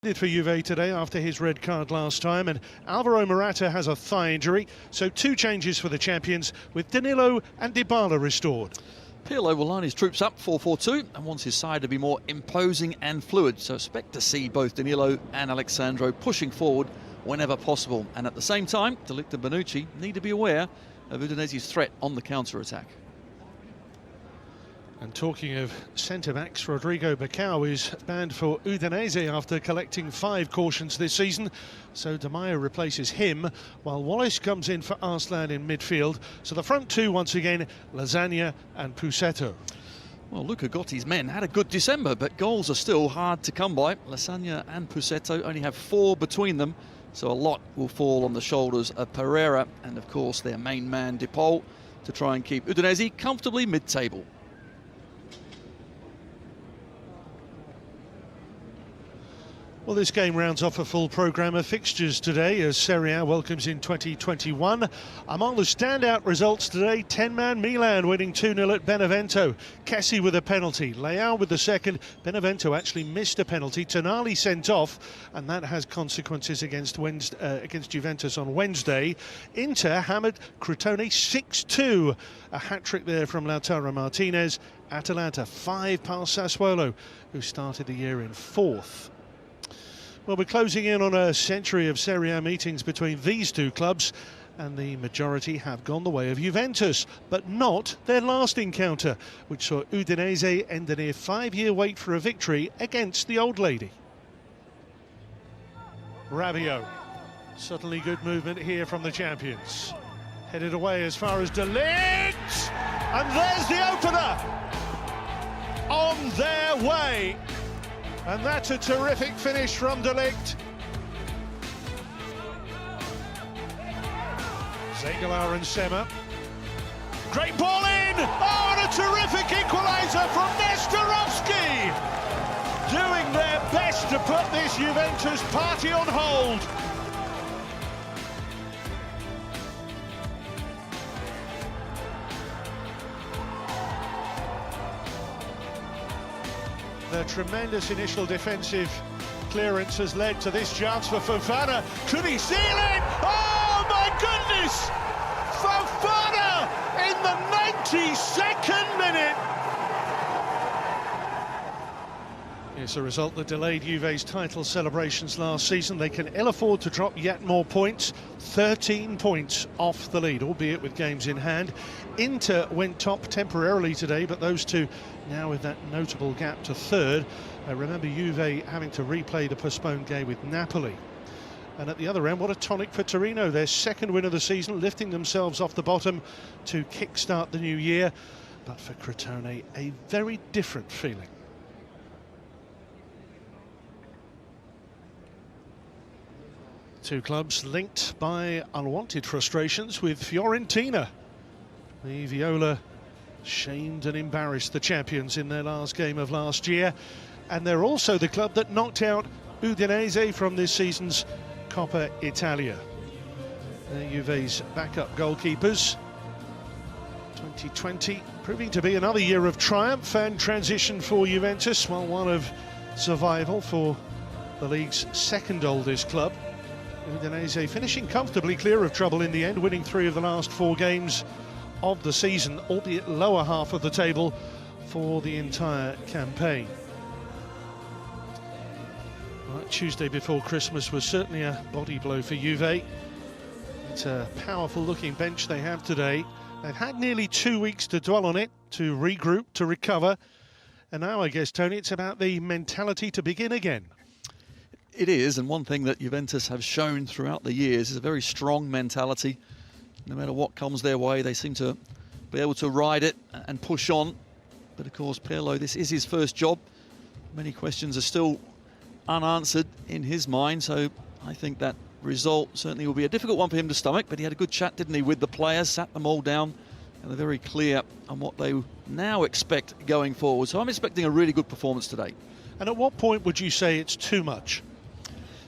For Juve today after his red card last time, and Alvaro Morata has a thigh injury, so two changes for the champions with Danilo and Dybala restored. Pirlo will line his troops up 4-4-2 and wants his side to be more imposing and fluid, so expect to see both Danilo and Alexandro pushing forward whenever possible, and at the same time De Ligt and Bonucci need to be aware of Udinese's threat on the counter-attack. And talking of centre-backs, Rodrigo Bacao is banned for Udinese after collecting 5 cautions this season. So Di Maio replaces him, while Wallace comes in for Arslan in midfield. So the front two once again, Lasagna and Pusetto. Well, Luca Gotti's men had a good December, but goals are still hard to come by. Lasagna and Pusetto only have 4 between them, so a lot will fall on the shoulders of Pereira and, of course, their main man, De Paul, to try and keep Udinese comfortably mid-table. Well, this game rounds off a full programme of fixtures today as Serie A welcomes in 2021. Among the standout results today, 10-man Milan winning 2-0 at Benevento. Kessie with a penalty, Leao with the second. Benevento actually missed a penalty, Tonali sent off, and that has consequences against Juventus on Wednesday. Inter hammered Crotone 6-2. A hat-trick there from Lautaro Martinez. Atalanta 5 past Sassuolo, who started the year in 4th. Well, we're closing in on a century of Serie A meetings between these two clubs, and the majority have gone the way of Juventus, but not their last encounter, which saw Udinese end a near 5-year wait for a victory against the old lady. Rabiot, suddenly good movement here from the champions. Headed away as far as De Ligt, and there's the opener! On their way! And that's a terrific finish from De Ligt. Zegelaar and Sema. Great ball in! Oh, and a terrific equaliser from Nestorovski! Doing their best to put this Juventus party on hold. The tremendous initial defensive clearance has led to this chance for Fofana. Could he seal it? Oh my goodness! Fofana in the 92nd minute! It's a result that delayed Juve's title celebrations last season. They can ill afford to drop yet more points. 13 points off the lead, albeit with games in hand. Inter went top temporarily today, but those two now with that notable gap to 3rd. Remember Juve having to replay the postponed game with Napoli. And at the other end, what a tonic for Torino, their 2nd win of the season, lifting themselves off the bottom to kick-start the new year. But for Crotone, a very different feeling. Two clubs linked by unwanted frustrations with Fiorentina. The Viola shamed and embarrassed the champions in their last game of last year, and they're also the club that knocked out Udinese from this season's Coppa Italia. They're Juve's backup goalkeepers. 2020 proving to be another year of triumph and transition for Juventus, while one of survival for the league's 2nd oldest club. Udinese finishing comfortably clear of trouble in the end, winning 3 of the last 4 games of the season, albeit lower half of the table for the entire campaign. Well, Tuesday before Christmas was certainly a body blow for Juve. It's a powerful looking bench they have today. They've had nearly 2 weeks to dwell on it, to regroup, to recover, and now I guess, Tony, it's about the mentality to begin again. It is, and one thing that Juventus have shown throughout the years is a very strong mentality. No matter what comes their way, they seem to be able to ride it and push on. But of course, Pirlo, this is his first job. Many questions are still unanswered in his mind, so I think that result certainly will be a difficult one for him to stomach. But he had a good chat, didn't he, with the players, sat them all down, and they're very clear on what they now expect going forward. So I'm expecting a really good performance today. And at what point would you say it's too much?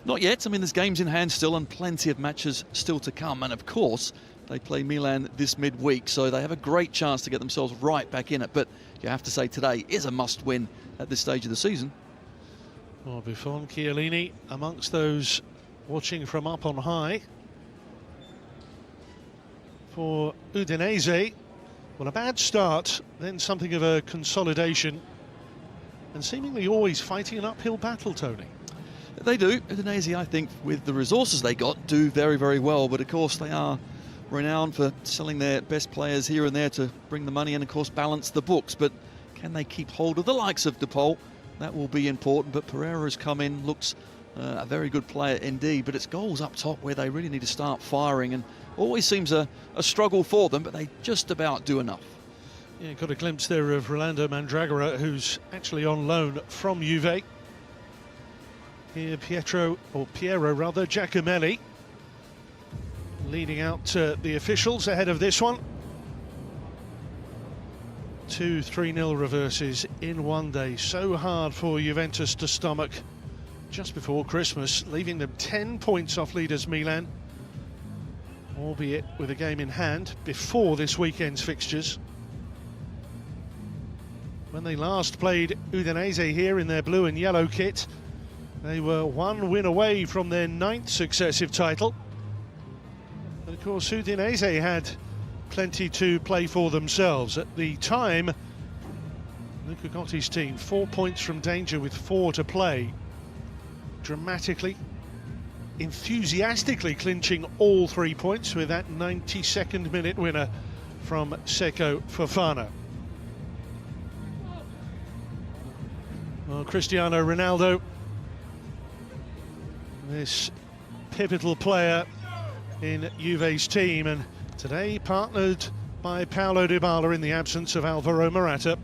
Not yet. I mean, there's games in hand still and plenty of matches still to come. And of course, they play Milan this midweek, so they have a great chance to get themselves right back in it. But you have to say today is a must-win at this stage of the season. Well, Buffon, Chiellini amongst those watching from up on high. For Udinese, well, a bad start, then something of a consolidation, and seemingly always fighting an uphill battle, Tony. They do. Udinese, I think, with the resources they got, do very, very well. But of course, they are renowned for selling their best players here and there to bring the money and, of course, balance the books. But can they keep hold of the likes of DePaul? That will be important. But Pereira has come in, looks a very good player indeed. But it's goals up top where they really need to start firing, and always seems a struggle for them, but they just about do enough. Yeah, got a glimpse there of Rolando Mandragora, who's actually on loan from Juve. Here Piero Giacomelli leading out the officials ahead of this one. 2 3-0 reverses in one day. So hard for Juventus to stomach just before Christmas, leaving them 10 points off leaders Milan, albeit with a game in hand before this weekend's fixtures. When they last played Udinese here in their blue and yellow kit, they were 1 win away from their 9th successive title. And of course, Udinese had plenty to play for themselves. At the time, Luca Gotti's team 4 points from danger with 4 to play, dramatically, enthusiastically clinching all 3 points with that 92nd minute winner from Seko Fofana. Well, Cristiano Ronaldo, this pivotal player in Juve's team, and today partnered by Paulo Dybala in the absence of Alvaro Morata.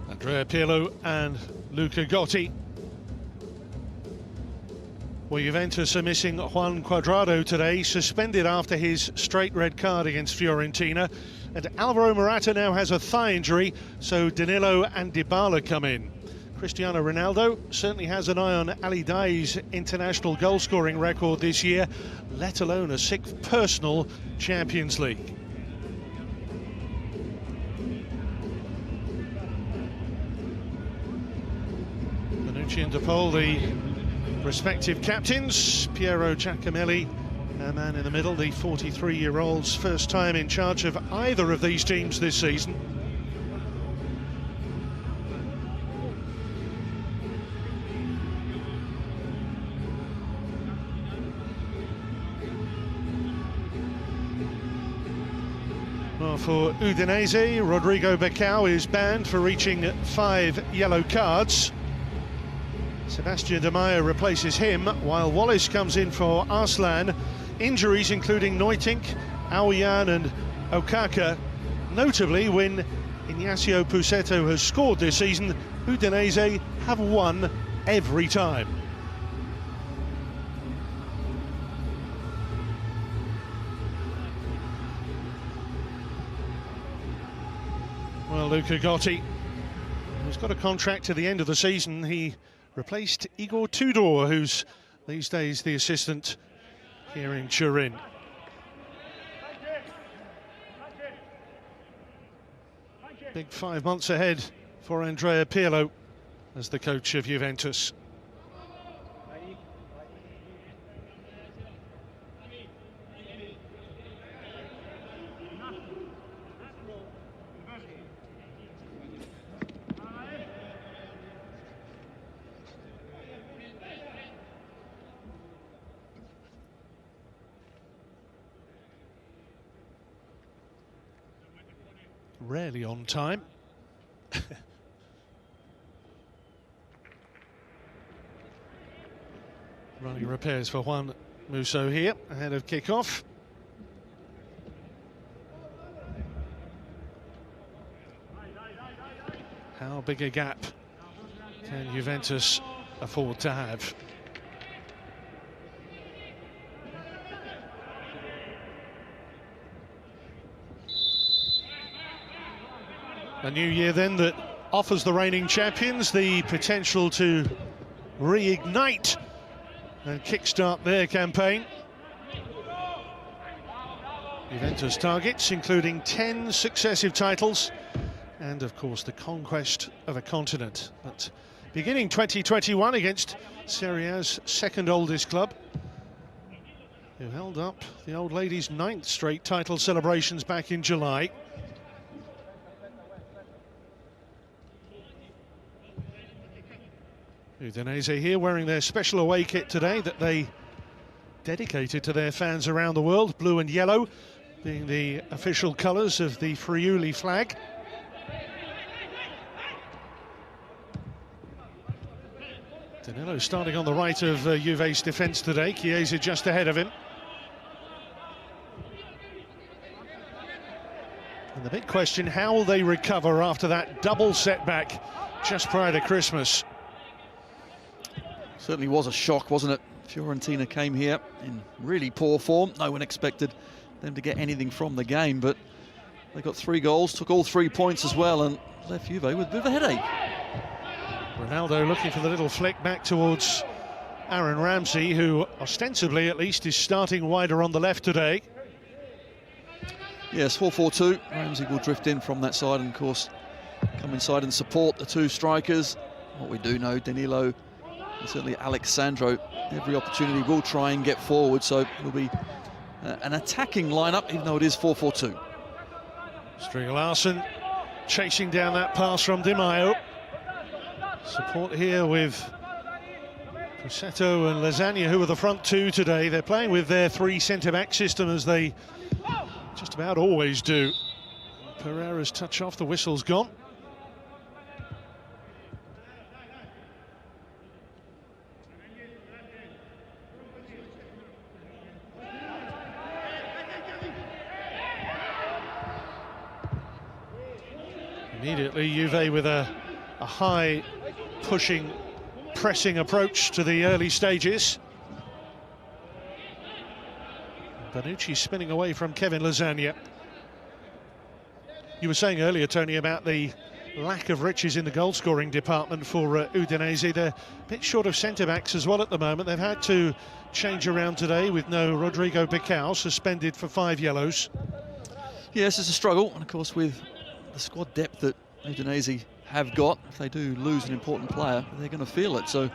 Andrea Pirlo and Luca Gotti. Well, Juventus are missing Juan Cuadrado today, suspended after his straight red card against Fiorentina. And Alvaro Morata now has a thigh injury, so Danilo and Dybala come in. Cristiano Ronaldo certainly has an eye on Ali Daei's international goal-scoring record this year, let alone a 6th personal Champions League. Bonucci and DePaul, the respective captains. Piero Giacomelli, a man in the middle, the 43-year-old's first time in charge of either of these teams this season. Well, for Udinese, Rodrigo Becao is banned for reaching 5 yellow cards. Sebastian De Meyer replaces him, while Wallace comes in for Arslan. Injuries including Neutink, Aouyan and Okaka. Notably, when Ignacio Pusetto has scored this season, Udinese have won every time. Well, Luca Gotti, who's got a contract to the end of the season. He replaced Igor Tudor, who's these days the assistant here in Turin. Big 5 months ahead for Andrea Pirlo as the coach of Juventus. Rarely on time. Running repairs for Juan Musso here ahead of kick-off. How big a gap can Juventus afford to have? A new year then that offers the reigning champions the potential to reignite and kickstart their campaign. Juventus targets including 10 successive titles and of course the conquest of a continent. But beginning 2021 against Serie A's second oldest club, who held up the old ladies' 9th straight title celebrations back in July. Udinese here wearing their special away kit today that they dedicated to their fans around the world, blue and yellow being the official colours of the Friuli flag. Danilo starting on the right of Juve's defence today, Chiesa just ahead of him. And the big question, how will they recover after that double setback just prior to Christmas? Certainly was a shock, wasn't it? Fiorentina came here in really poor form. No one expected them to get anything from the game, but they got 3 goals, took all 3 points as well, and left Juve with a bit of a headache. Ronaldo looking for the little flick back towards Aaron Ramsey, who ostensibly at least is starting wider on the left today. Yes, 4-4-2. Ramsey will drift in from that side and of course come inside and support the 2 strikers. What we do know, Danilo and certainly Alexandro, every opportunity will try and get forward, so it'll be an attacking lineup, even though it is 4-4-2. Stringer Larsen chasing down that pass from Di Maio. Support here with Pussetto and Lasagna, who are the front 2 today. They're playing with their 3 centre-back system, as they just about always do. Pereira's touch off, the whistle's gone. Immediately Juve with a high pushing, pressing approach to the early stages. Bonucci spinning away from Kevin Lasagna. You were saying earlier, Tony, about the lack of riches in the goal-scoring department for Udinese. They're a bit short of centre-backs as well at the moment. They've had to change around today with no Rodrigo Bicao, suspended for 5 yellows. Yes, it's a struggle, and of course with the squad depth that Udinese have got, if they do lose an important player, they're going to feel it. So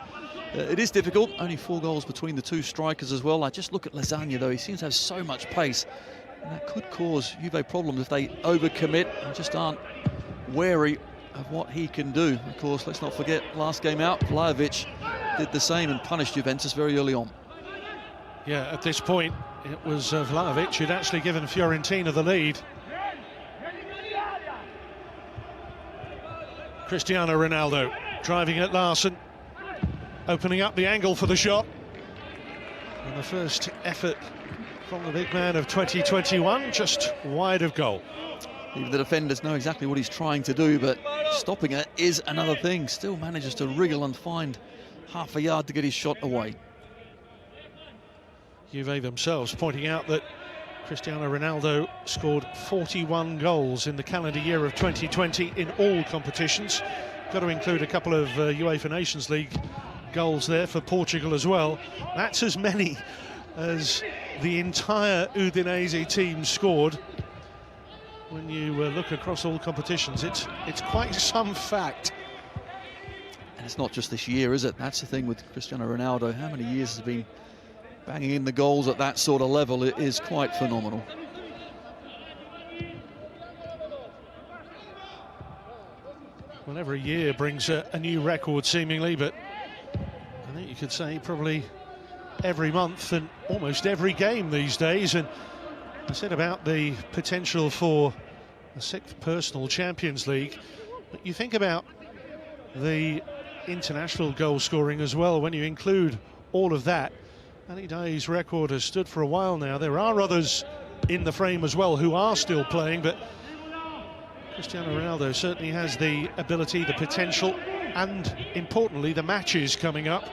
it is difficult. Only 4 goals between the 2 strikers as well. I just look at Lasagna though, he seems to have so much pace, and that could cause Juve problems if they overcommit and just aren't wary of what he can do. Of course, let's not forget, last game out, Vlahovic did the same and punished Juventus very early on. Yeah, at this point, it was Vlahovic who'd actually given Fiorentina the lead. Cristiano Ronaldo driving at Larsen, opening up the angle for the shot. And the first effort from the big man of 2021, just wide of goal. Even the defenders know exactly what he's trying to do, but stopping it is another thing. Still manages to wriggle and find half a yard to get his shot away. Juve themselves pointing out that Cristiano Ronaldo scored 41 goals in the calendar year of 2020 in all competitions. Got to include a couple of UEFA Nations League goals there for Portugal as well. That's as many as the entire Udinese team scored. When you look across all competitions, it's quite some fact. And it's not just this year, is it? That's the thing with Cristiano Ronaldo. How many years has been banging in the goals at that sort of level? It is quite phenomenal. Well, every year brings a new record seemingly, but I think you could say probably every month and almost every game these days. And I said about the potential for a 6th personal Champions League, but you think about the international goal scoring as well. When you include all of that, Anida's record has stood for a while now. There are others in the frame as well who are still playing, but Cristiano Ronaldo certainly has the ability, the potential, and importantly the matches coming up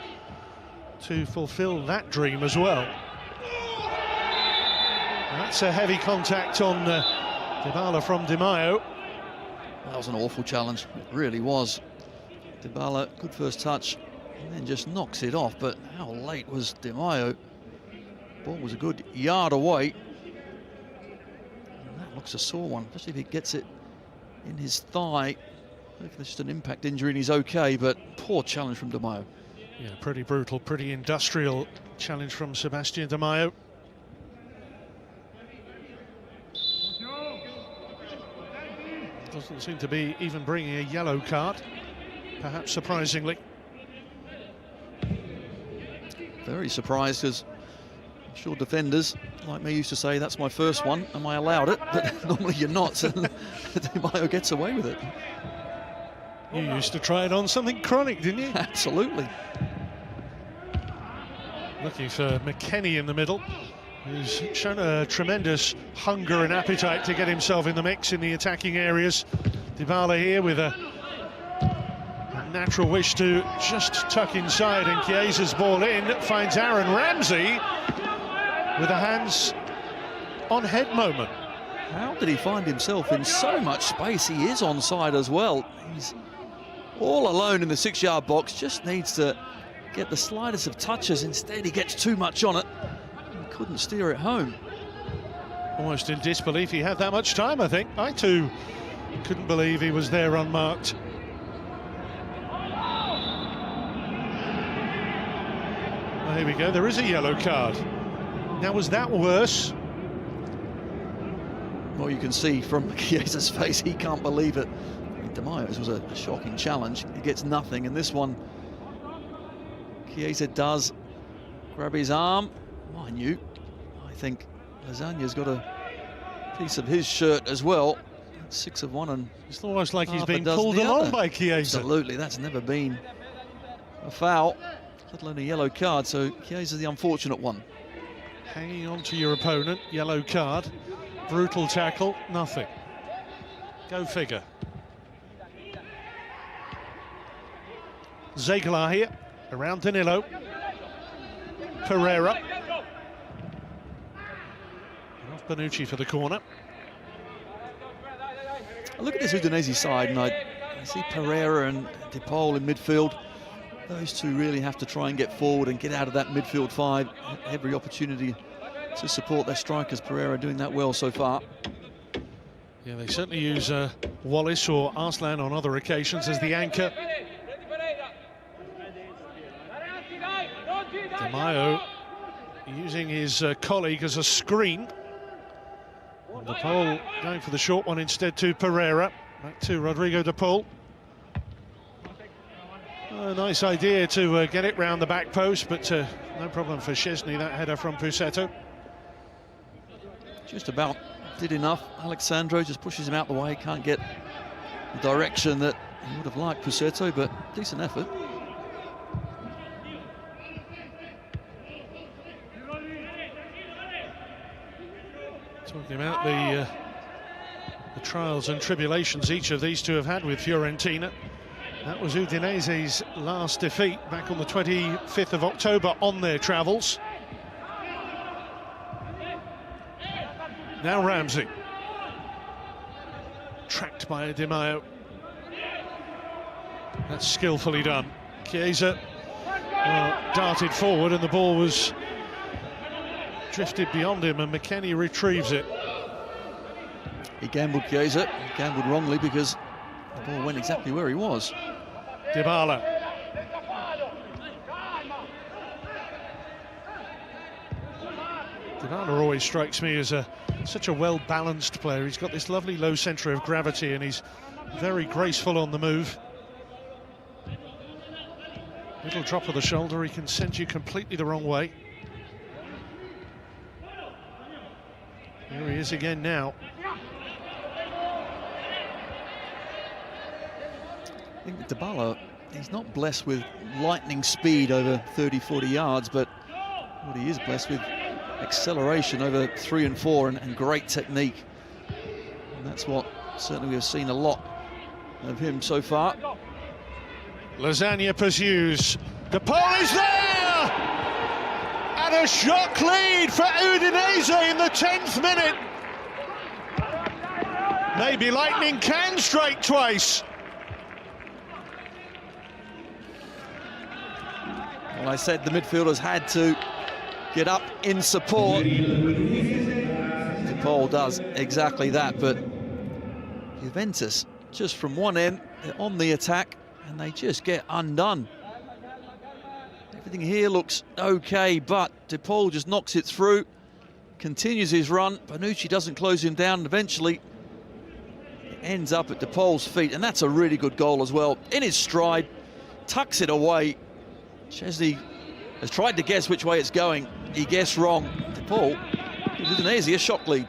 to fulfill that dream as well. That's a heavy contact on Dybala from Di Maio. That was an awful challenge, it really was. Dybala, good first touch, and then just knocks it off, but how late was Di Maio? Ball was a good yard away. And that looks a sore one, especially if he gets it in his thigh. Hopefully it's just an impact injury and he's okay, but poor challenge from Di Maio. Yeah, pretty brutal, pretty industrial challenge from Sebastian Di Maio. Doesn't seem to be even bringing a yellow card, perhaps surprisingly. Very surprised, because I'm sure defenders like me used to say, that's my first one, am I allowed it? But normally you're not, and Di Maio gets away with it. You used to try it on something chronic, didn't you? Absolutely. Looking for McKennie in the middle, who's shown a tremendous hunger and appetite to get himself in the mix in the attacking areas. Dybala here with a natural wish to just tuck inside, and Chiesa's ball in, finds Aaron Ramsey with a hands on head moment. How did he find himself in so much space? He is onside as well. He's all alone in the 6-yard box, just needs to get the slightest of touches. Instead he gets too much on it. Couldn't steer it home. Almost in disbelief he had that much time, I think. I too couldn't believe he was there unmarked. Well, here we go, there is a yellow card. Now, was that worse? Well, you can see from Chiesa's face, he can't believe it. Di Maio's was a shocking challenge. He gets nothing, and this one, Chiesa does grab his arm. Mind you, I think Lasagna's got a piece of his shirt as well. 6 of one, and it's almost like he's been pulled along by Chiesa. Absolutely, that's never been a foul, let alone a yellow card, so Chiesa's the unfortunate one. Hanging on to your opponent, yellow card, brutal tackle, nothing. Go figure. Zegler here, around Danilo. Pereira. Off Bonucci for the corner. I look at this Udinese side and I see Pereira and De Paul in midfield. Those two really have to try and get forward and get out of that midfield 5. Every opportunity to support their strikers. Pereira doing that well so far. Yeah, they certainly use Wallace or Arslan on other occasions as the anchor. Di Maio using his colleague as a screen. And De Paul going for the short one instead to Pereira. Back to Rodrigo De Paul. A nice idea to get it round the back post, but no problem for Szczesny, that header from Pusetto. Just about did enough. Alexandro just pushes him out the way, can't get the direction that he would have liked, Pusetto, but decent effort. Talking about the trials and tribulations each of these two have had with Fiorentina. That was Udinese's last defeat back on the 25th of October on their travels. Now Ramsey. Tracked by Di Maio. That's skillfully done. Chiesa darted forward and the ball was drifted beyond him, and McKennie retrieves it. He gambled, Chiesa. He gambled wrongly because the ball went exactly where he was. Dybala. Dybala always strikes me as such a well-balanced player. He's got this lovely low centre of gravity and he's very graceful on the move. Little drop of the shoulder, he can send you completely the wrong way. Here he is again now. I think Dybala, he's not blessed with lightning speed over 30-40 yards, but what he is blessed with, acceleration over 3 and 4 and great technique. And that's what certainly we have seen a lot of him so far. Lasagna pursues. De Paul is there! And a shock lead for Udinese in the 10th minute. Maybe lightning can strike twice. Well, I said the midfielders had to get up in support. De Paul does exactly that, but Juventus, just from one end, they're on the attack, and they just get undone. Everything here looks okay, but De Paul just knocks it through, continues his run. Bonucci doesn't close him down, and eventually it ends up at De Paul's feet, and that's a really good goal as well. In his stride, tucks it away. Chesney has tried to guess which way it's going. He guessed wrong. De Paul gives Udinese a shock lead.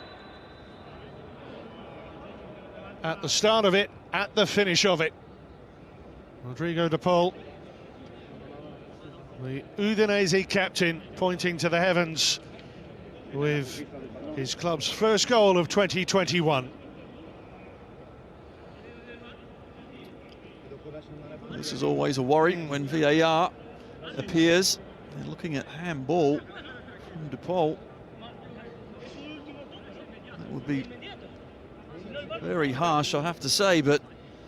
At the start of it, at the finish of it. Rodrigo De Paul, the Udinese captain, pointing to the heavens with his club's first goal of 2021. This is always a worry when VAR appears. They're looking at handball from De Paul. That would be very harsh, I have to say, but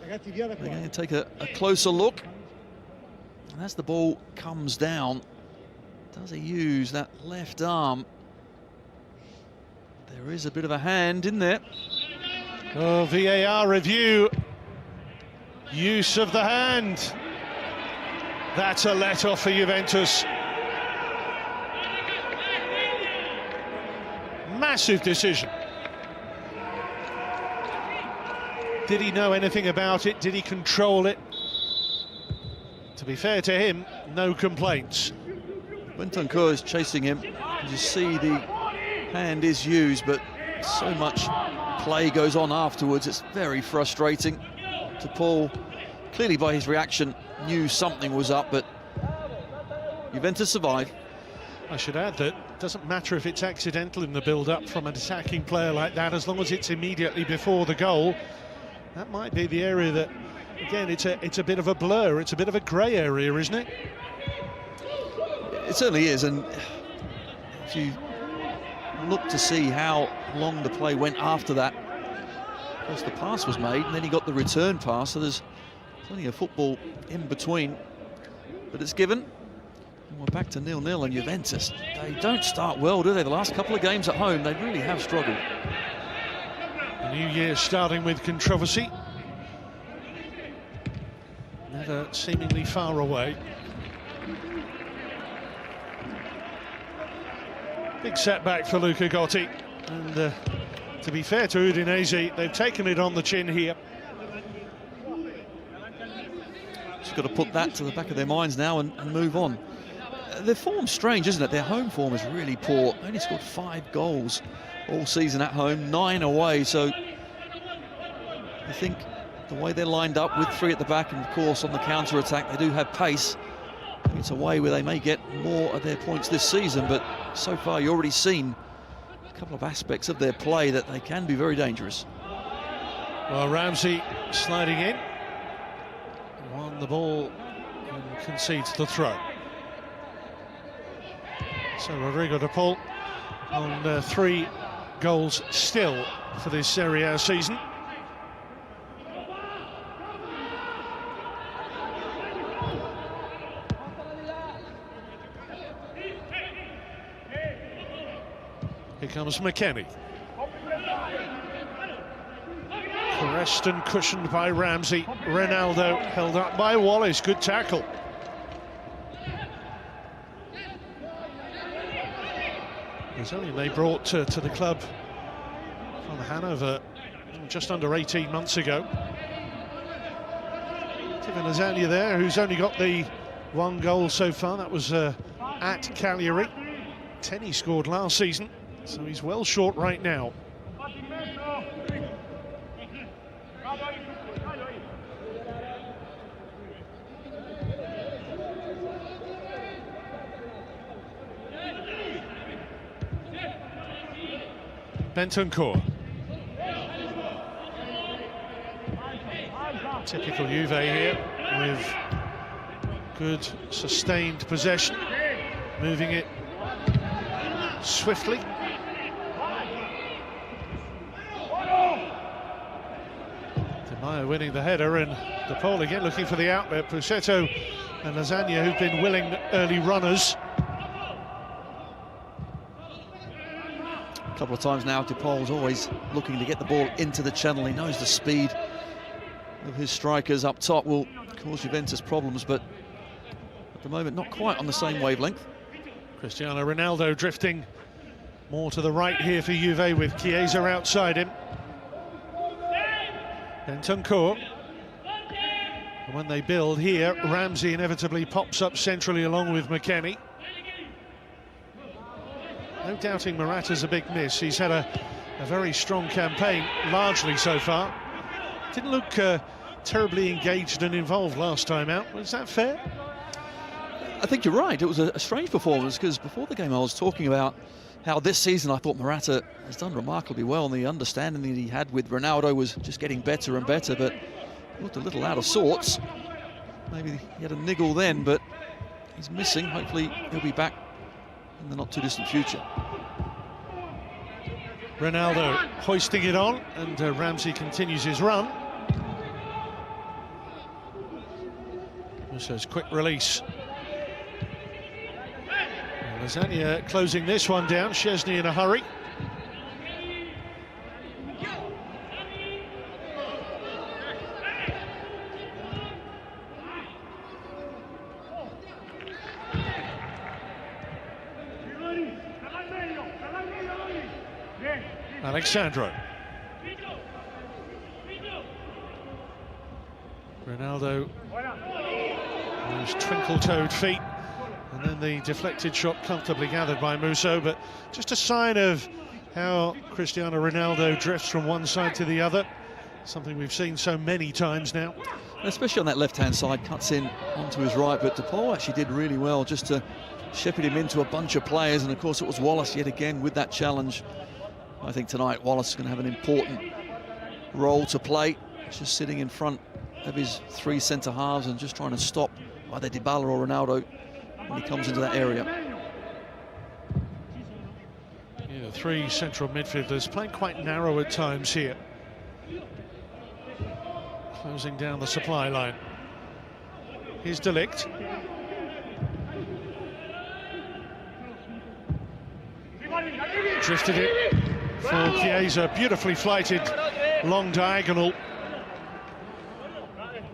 they're going to take a closer look. And as the ball comes down, does he use that left arm? There is a bit of a hand in there. Oh, VAR review. Use of the hand. That's a let-off for Juventus. Massive decision. Did he know anything about it? Did he control it? To be fair to him, no complaints. Bentancur is chasing him. You see the hand is used, but so much play goes on afterwards. It's very frustrating. De Paul, clearly by his reaction, knew something was up, but Juventus survive. I should add that it doesn't matter if it's accidental in the build-up from an attacking player like that, as long as it's immediately before the goal. That might be the area that, again, it's a bit of a blur. It's a bit of a grey area, isn't it? It certainly is, and if you look to see how long the play went after that, of course the pass was made, and then he got the return pass, so there's plenty of football in between, but it's given. And we're back to 0-0, and Juventus, they don't start well, do they? The last couple of games at home, they really have struggled. The new year starting with controversy. Never seemingly far away. Big setback for Luca Gotti. And to be fair to Udinese, they've taken it on the chin here. Just got to put that to the back of their minds now and move on. Their form's strange, isn't it? Their home form is really poor. They only scored 5 goals all season at home, 9 away. So I think the way they're lined up with 3 at the back, and of course on the counter-attack, they do have pace. It's a way where they may get more of their points this season, but so far you've already seen a couple of aspects of their play that they can be very dangerous. Well, Ramsey sliding in, won the ball and concedes the throw. So Rodrigo De Paul on 3 goals still for this Serie A season. Here comes McKennie. Caressed and cushioned by Ramsey. Ronaldo held up by Wallace. Good tackle. Brazilian they brought to the club from Hanover just under 18 months ago. Steven Lasagna there, who's only got the 1 goal so far. That was at Cagliari. 10 he scored last season, so he's well short right now. Bentancur. Typical Juve here, with good sustained possession, moving it swiftly. Di Maio winning the header, and De Paul again looking for the outlet. Pussetto and Lasagna, who've been willing early runners. A couple of times now, De Paul's always looking to get the ball into the channel. He knows the speed of his strikers up top will cause Juventus problems, but at the moment not quite on the same wavelength. Cristiano Ronaldo drifting more to the right here for Juve, with Chiesa outside him. Bentancur. And when they build here, Ramsey inevitably pops up centrally along with McKennie. No doubting Morata's a big miss. He's had a very strong campaign, largely so far. Didn't look terribly engaged and involved last time out. Was that fair? I think you're right. It was a strange performance, because before the game I was talking about how this season I thought Morata has done remarkably well, and the understanding that he had with Ronaldo was just getting better and better, but he looked a little out of sorts. Maybe he had a niggle then, but he's missing. Hopefully he'll be back in the not too distant future. Ronaldo hoisting it on, and Ramsey continues his run. Musso's quick release. Lasagna closing this one down. Szczesny in a hurry. Alexandro. Ronaldo, those twinkle-toed feet, and then the deflected shot comfortably gathered by Musso, but just a sign of how Cristiano Ronaldo drifts from one side to the other, something we've seen so many times now. Especially on that left-hand side, cuts in onto his right, but De Paul actually did really well just to shepherd him into a bunch of players, and of course it was Wallace yet again with that challenge. I think tonight Wallace is going to have an important role to play, just sitting in front of his three centre-halves and just trying to stop either Dybala or Ronaldo when he comes into that area. Yeah, the three central midfielders playing quite narrow at times here. Closing down the supply line. Here's De Ligt. Drifted it for Chiesa, beautifully flighted, long diagonal.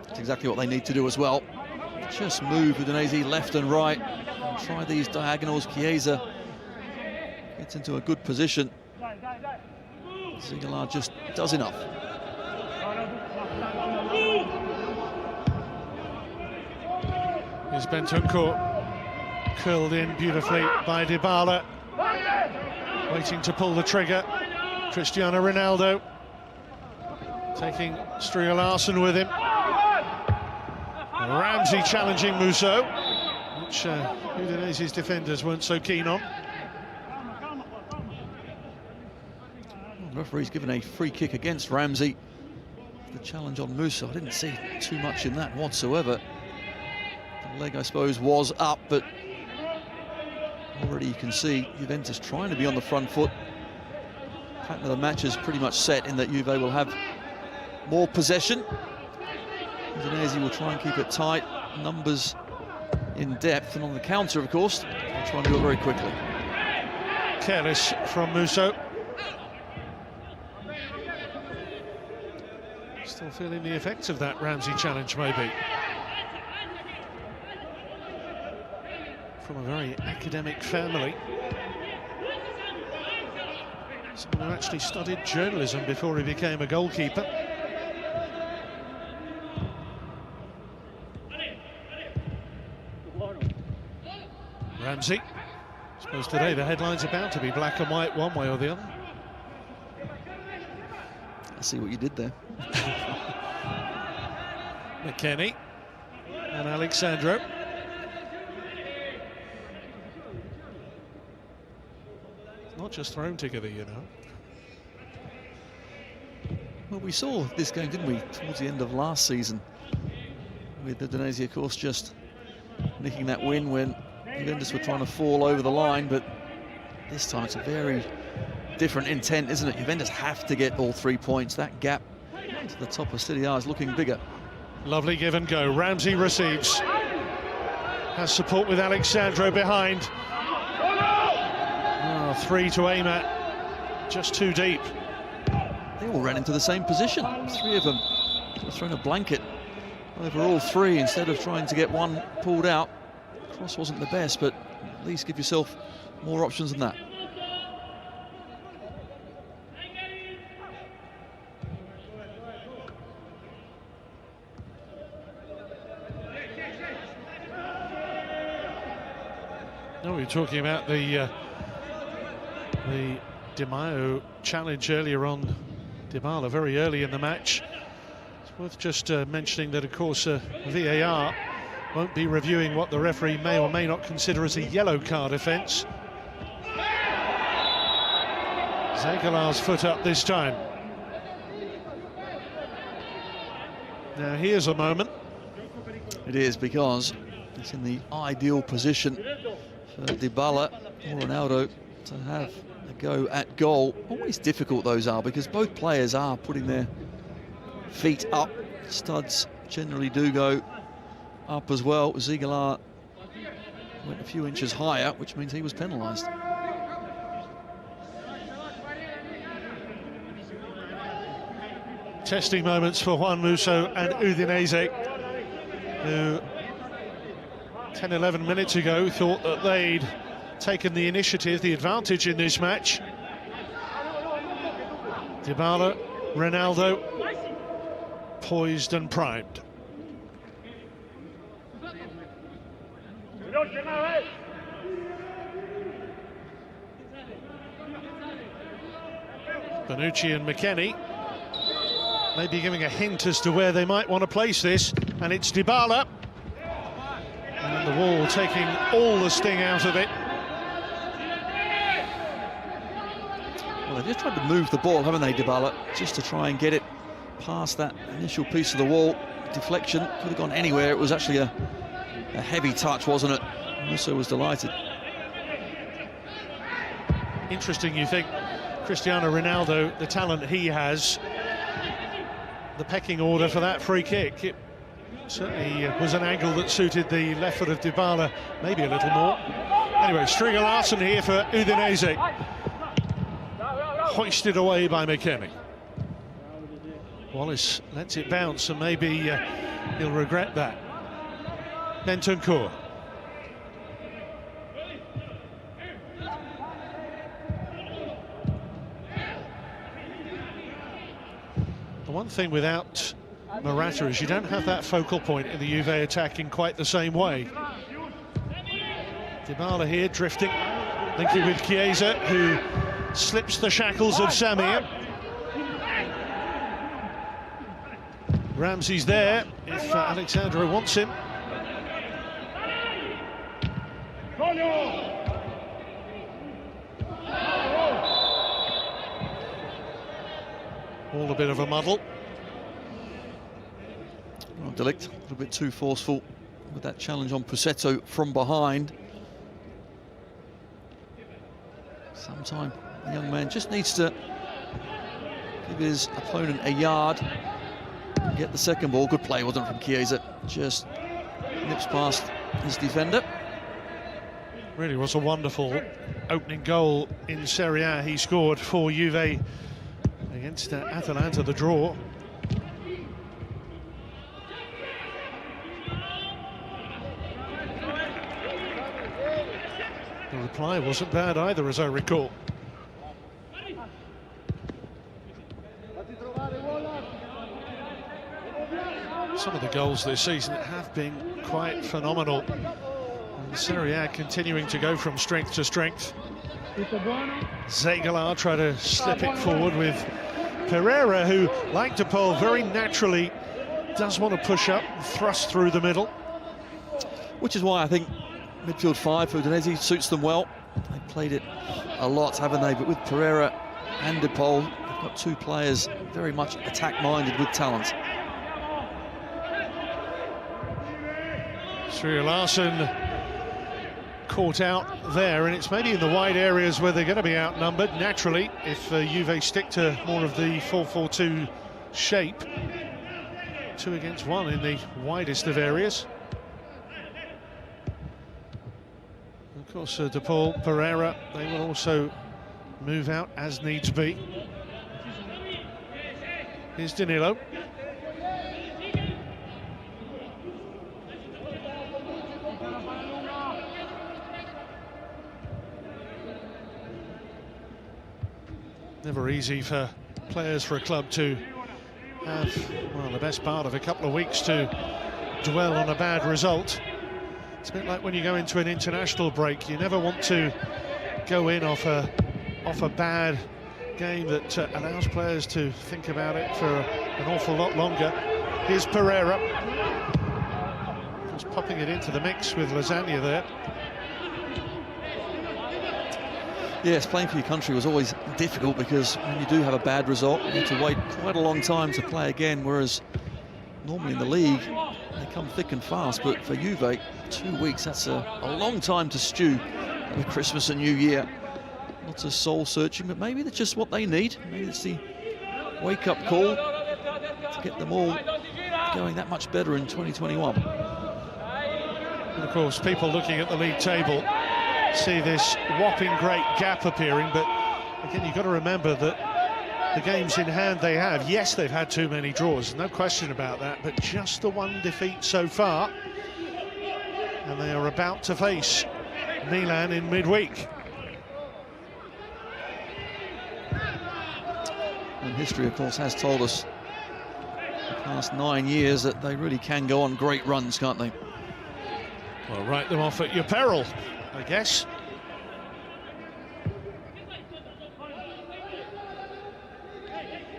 It's exactly what they need to do as well. Just move Udinese left and right. Try these diagonals. Chiesa gets into a good position. Ziegler just does enough. Here's Bentancur, curled in beautifully by Dybala. Waiting to pull the trigger. Cristiano Ronaldo taking Stria Larsen with him. And Ramsey challenging Musso, which Udinese's defenders weren't so keen on. The referee's given a free kick against Ramsey. The challenge on Musso, I didn't see too much in that whatsoever. The leg, I suppose, was up, but already you can see Juventus trying to be on the front foot. The pattern of the match is pretty much set in that Juve will have more possession. Udinese will try and keep it tight, numbers in depth, and on the counter, of course, they'll try and do it very quickly. Careless from Musso. Still feeling the effects of that Ramsey challenge, maybe. From a very academic family. Someone who actually studied journalism before he became a goalkeeper. Ramsey. I suppose today the headlines are bound to be black and white one way or the other. I see what you did there. McKennie and Alexandro. Not just thrown together, you know. Well, we saw this game, didn't we, towards the end of last season, with Udinese, of course, just nicking that win when Juventus were trying to fall over the line. But this time it's a very different intent, isn't it? Juventus have to get all 3 points. That gap to the top of Serie A is looking bigger. Lovely give and go. Ramsey receives. Has support with Alexandro behind. Oh, 3 to aim at. Just too deep. They all ran into the same position. 3 of them were throwing a blanket over all 3 instead of trying to get one pulled out. Cross wasn't the best, but at least give yourself more options than that. No, we were talking about the Di Maio challenge earlier on Dybala very early in the match. It's worth just mentioning that, of course, VAR won't be reviewing what the referee may or may not consider as a yellow card offence. Zegalar's foot up this time. Now here's a moment. It is, because it's in the ideal position for Dybala or Ronaldo to have a go at goal. Always difficult those are, because both players are putting their feet up. Studs generally do go up as well. Zegalar went a few inches higher, which means he was penalised. Testing moments for Juan Musso and Udinese, who 10-11 minutes ago thought that they'd taken the initiative, the advantage in this match. Dybala, Ronaldo, poised and primed. Bonucci and McKennie maybe giving a hint as to where they might want to place this, and it's Dybala. And the wall taking all the sting out of it. Well, they've just tried to move the ball, haven't they, Dybala? Just to try and get it past that initial piece of the wall. Deflection, could have gone anywhere. It was actually a heavy touch, wasn't it? Musso was delighted. Interesting, you think, Cristiano Ronaldo, the talent he has, the pecking order for that free kick. It certainly was an angle that suited the left foot of Dybala, maybe a little more. Anyway, Stringer Larsen here for Udinese. Hoisted away by McKennie. Wallace lets it bounce, and maybe he'll regret that. Bentancur. The one thing without Morata is you don't have that focal point in the Juve attack in quite the same way. Dybala here drifting, linking with Chiesa, who slips the shackles of Samir. Ramsey's there if Alexandro wants him. All a bit of a muddle. Well, De Ligt, a little bit too forceful with that challenge on Pussetto from behind. Sometime the young man just needs to give his opponent a yard and get the second ball. Good play, wasn't it, from Chiesa? Just nips past his defender. Really was a wonderful opening goal in Serie A. He scored for Juve against Atalanta, the draw. The reply wasn't bad either, as I recall. Some of the goals this season have been quite phenomenal. And Serie A continuing to go from strength to strength. Zegalar try to slip it forward with Pereira, who, like De Paul, very naturally does want to push up and thrust through the middle. Which is why I think midfield 5 for Udinese suits them well. They played it a lot, haven't they? But with Pereira and De Paul. They've got two players very much attack-minded with talent. Sri Larson caught out there, and it's maybe in the wide areas where they're going to be outnumbered naturally if Juve stick to more of the 4-4-2 shape. 2 against 1 in the widest of areas. Of course, De Paul, Pereira, they will also move out as needs be. Here's Danilo. Never easy for players for a club to have, well, the best part of a couple of weeks to dwell on a bad result. It's a bit like when you go into an international break. You never want to go in off a bad game that allows players to think about it for an awful lot longer. Here's Pereira. Just popping it into the mix with Lasagna there. Yes, playing for your country was always difficult because when you do have a bad result, you have to wait quite a long time to play again, whereas normally in the league, they come thick and fast. But for Juve, 2 weeks, that's a long time to stew with Christmas and New Year. Lots of soul-searching, but maybe that's just what they need. Maybe it's the wake-up call to get them all going that much better in 2021. And of course, people looking at the league table see this whopping great gap appearing, but again, you've got to remember that the games in hand they have, yes, they've had too many draws, no question about that, but just the one defeat so far, and they are about to face Milan in midweek. And history, of course, has told us the past 9 years that they really can go on great runs, can't they? Well, write them off at your peril, I guess.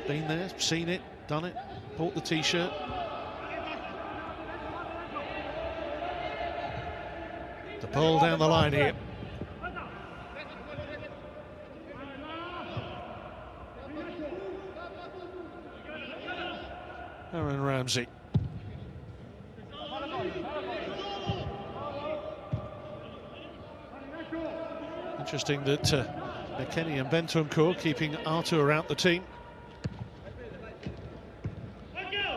Been there, seen it, done it, bought the t-shirt. The ball down the line here. Aaron Ramsey. Interesting that McKennie and Bentancur keeping Arthur out the team.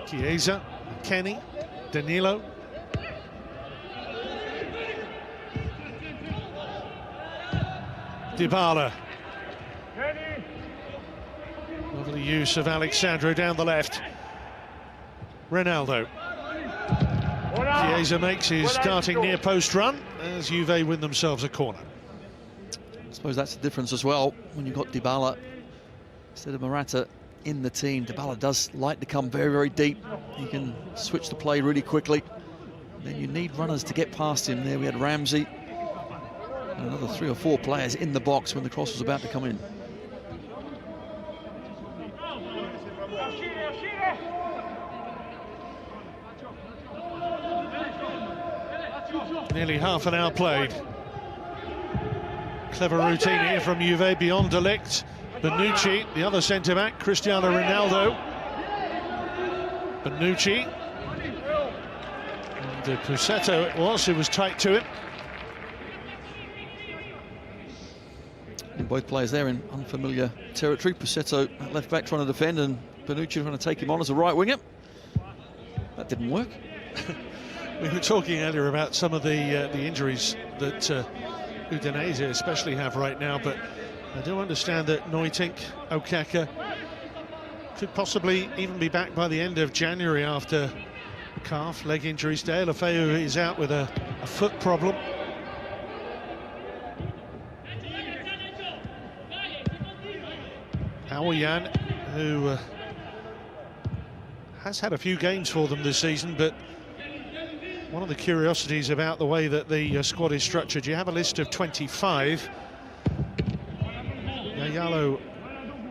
Chiesa, McKennie, Danilo. Dybala. Lovely use of Alexandro down the left. Ronaldo. Chiesa makes his starting near post run as Juve win themselves a corner. I suppose that's the difference as well when you've got Dybala instead of Morata in the team. Dybala does like to come very, very deep. He can switch the play really quickly. Then you need runners to get past him. There we had Ramsey and another 3 or 4 players in the box when the cross was about to come in. Nearly half an hour played. Clever routine here from Juve beyond De Ligt. Bonucci, the other centre-back, Cristiano Ronaldo. Bonucci. And Pussetto it was, who was tight to him. And both players there in unfamiliar territory. Pussetto at left back trying to defend, and Bonucci trying to take him on as a right winger. That didn't work. We were talking earlier about some of the injuries that Udinese especially have right now, but I do understand that Neutink, Okaka could possibly even be back by the end of January after calf, leg injuries. Deulofeu is out with a foot problem. Aouyan, who has had a few games for them this season, but one of the curiosities about the way that the squad is structured, you have a list of 25. Yayalo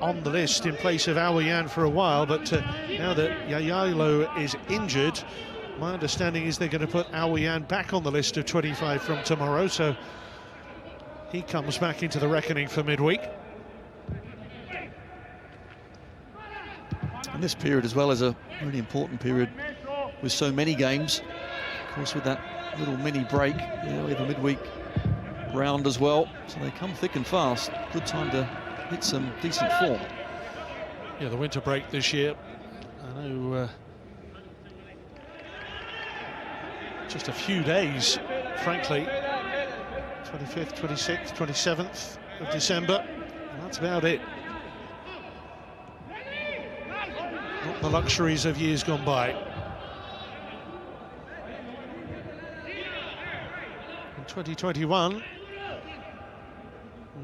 on the list in place of Aouyan for a while, but now that Yayalo is injured, my understanding is they're going to put Aouyan back on the list of 25 from tomorrow, so he comes back into the reckoning for midweek. And this period as well is a really important period with so many games. Of course, with that little mini break, the midweek round as well. So they come thick and fast. Good time to hit some decent form. Yeah, the winter break this year, I know, just a few days, frankly. 25th, 26th, 27th of December, and that's about it. Not the luxuries of years gone by. In 2021,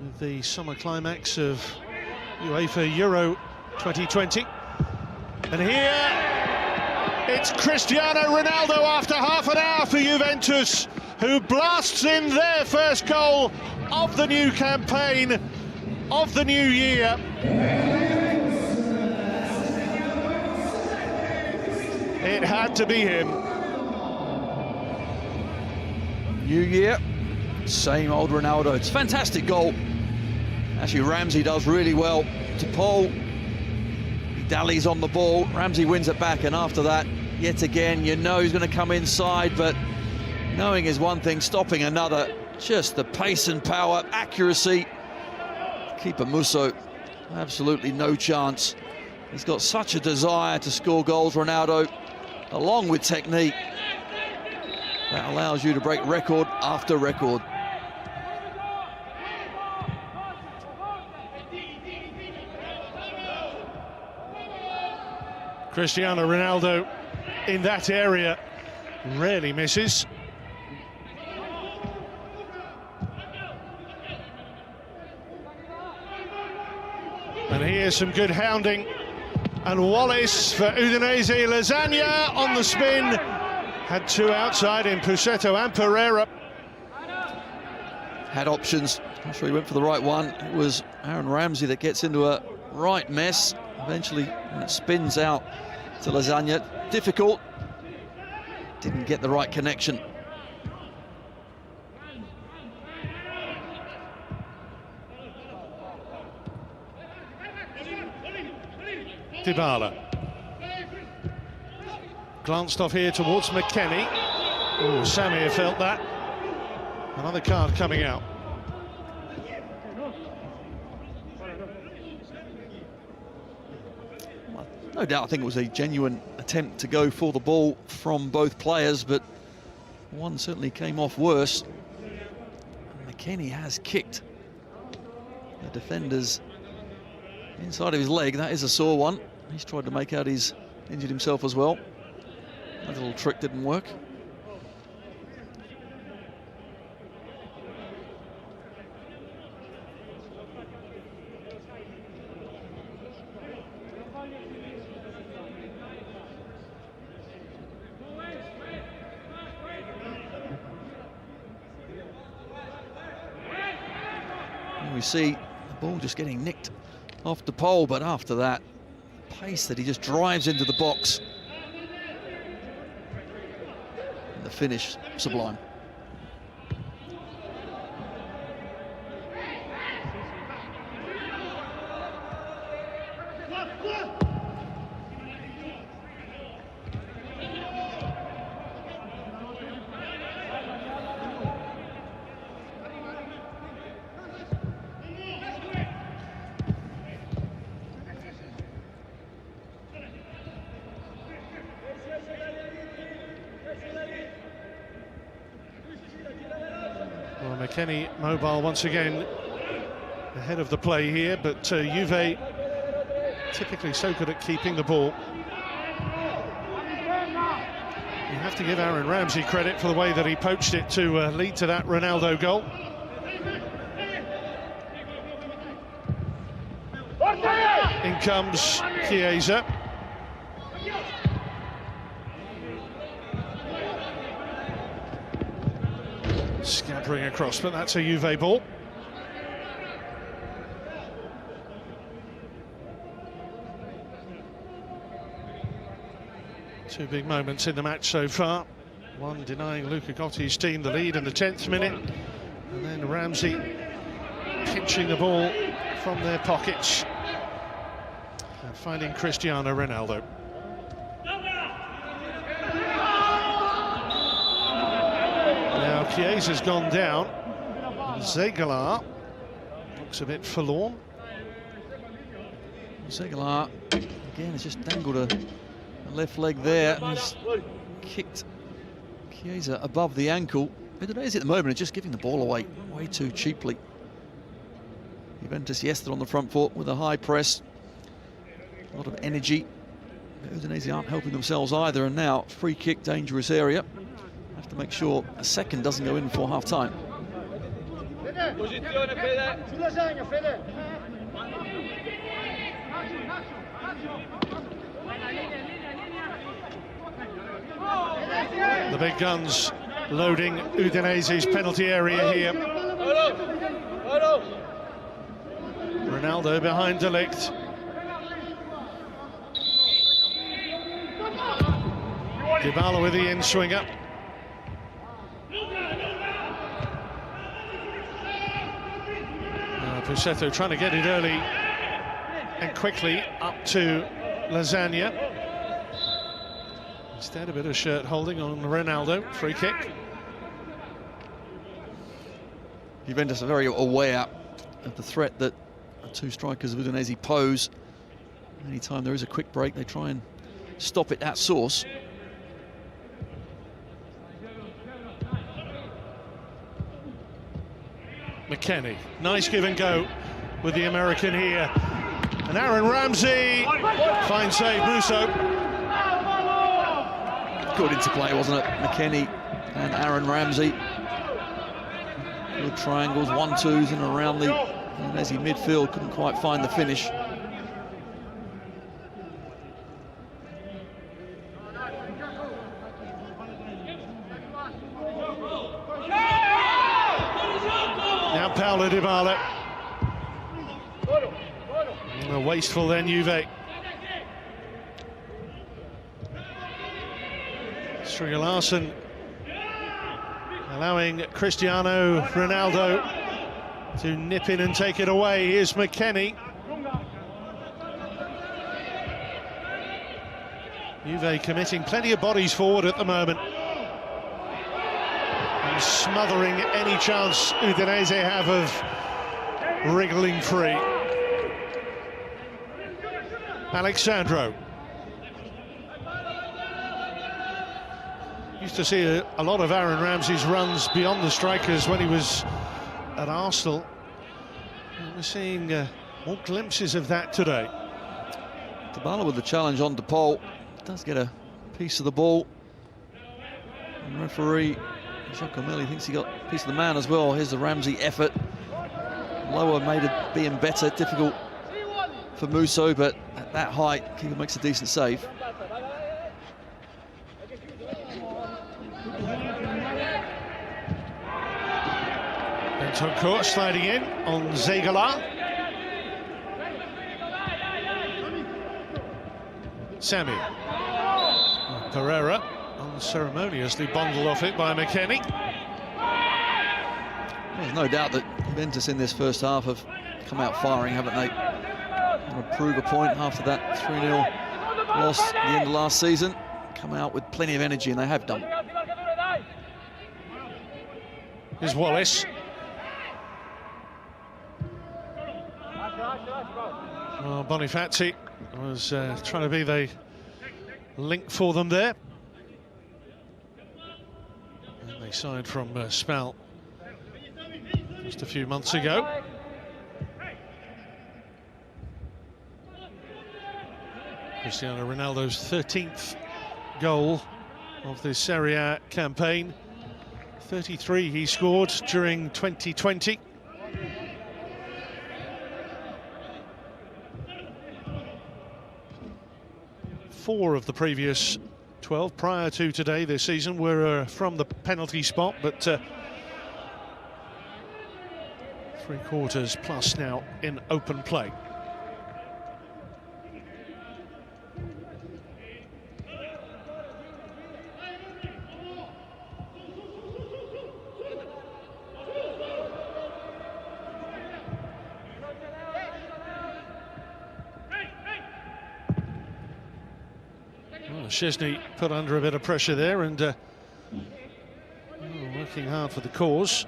with the summer climax of UEFA Euro 2020, and here it's Cristiano Ronaldo after half an hour for Juventus, who blasts in their first goal of the new campaign, of the new year. It had to be him. New year, same old Ronaldo. It's a fantastic goal. Actually, Ramsey does really well to Paul. He dallies on the ball. Ramsey wins it back, and after that, yet again, you know he's going to come inside, but knowing is one thing, stopping another. Just the pace and power, accuracy. Keeper Musso, absolutely no chance. He's got such a desire to score goals, Ronaldo, along with technique. That allows you to break record after record. Cristiano Ronaldo in that area rarely misses. And here's some good hounding. And Wallace for Udinese. Lasagna on the spin. Had two outside in Pusetto and Pereira. Had options. Not sure he went for the right one. It was Aaron Ramsey that gets into a right mess. Eventually, when it spins out to Lasagna. Difficult. Didn't get the right connection. Dybala. Glanced off here towards McKennie. Oh, Samir felt that. Another card coming out. Well, no doubt, I think it was a genuine attempt to go for the ball from both players, but one certainly came off worse. McKennie has kicked the defender's inside of his leg. That is a sore one. He's tried to make out he's injured himself as well. That little trick didn't work. And we see the ball just getting nicked off the pole, but after that, pace that he just drives into the box. And the finish, sublime. Well, McKennie mobile once again ahead of the play here, but Juve typically so good at keeping the ball. You have to give Aaron Ramsey credit for the way that he poached it to lead to that Ronaldo goal. In comes Chiesa. Scampering across, but that's a Juve ball. Two big moments in the match so far. One denying Luca Gotti's team the lead in the 10th minute, and then Ramsey pinching the ball from their pockets. And finding Cristiano Ronaldo. Now Chiesa's gone down. Zegala looks a bit forlorn. Zegala again has just dangled a left leg there and has kicked Chiesa above the ankle. Udinese at the moment are just giving the ball away way too cheaply. Juventus yesterday on the front foot with a high press, a lot of energy. Udinese aren't helping themselves either, and now free kick, dangerous area. Have to make sure a second doesn't go in before half time. The big guns loading Udinese's penalty area here. Ronaldo behind De Ligt. Dybala with the in-swinger. Pussetto trying to get it early and quickly up to Lasagna. Instead, a bit of shirt holding on Ronaldo. Free kick. Juventus are very aware of the threat that the two strikers of Udinese pose. Anytime there is a quick break, they try and stop it at source. McKennie, nice give and go with the American here. And Aaron Ramsey, fine save, Musso. Good interplay, wasn't it? McKennie and Aaron Ramsey. Good triangles, 1-2s and around the Udinese midfield, couldn't quite find the finish. Now Paulo Dybala. Wasteful then, Juve. Stringer Larsen allowing Cristiano Ronaldo to nip in and take it away. Here's McKennie. Juve committing plenty of bodies forward at the moment and smothering any chance Udinese have of wriggling free. Alexandro. Used to see a lot of Aaron Ramsey's runs beyond the strikers when he was at Arsenal. And we're seeing more glimpses of that today. Dybala with the challenge on DePaul. Does get a piece of the ball. And referee Giacomelli thinks he got a piece of the man as well. Here's the Ramsey effort. Lower made it being better. Difficult for Musso, but at that height, keeper makes a decent save. Bentancur sliding in on Zegala. Sammy. Pereira unceremoniously bundled off it by McKennie. There's no doubt that Juventus in this first half have come out firing, haven't they? Want to prove a point after that 3-0 loss at the end of last season. Come out with plenty of energy, and they have done. Here's Wallace. Well, Bonifazi was trying to be the link for them there. And they signed from Spal just a few months ago. Cristiano Ronaldo's 13th goal of this Serie A campaign. 33 he scored during 2020. Four of the previous 12 prior to today this season were from the penalty spot, but 3 quarters plus now in open play. Szczesny put under a bit of pressure there and working hard for the cause.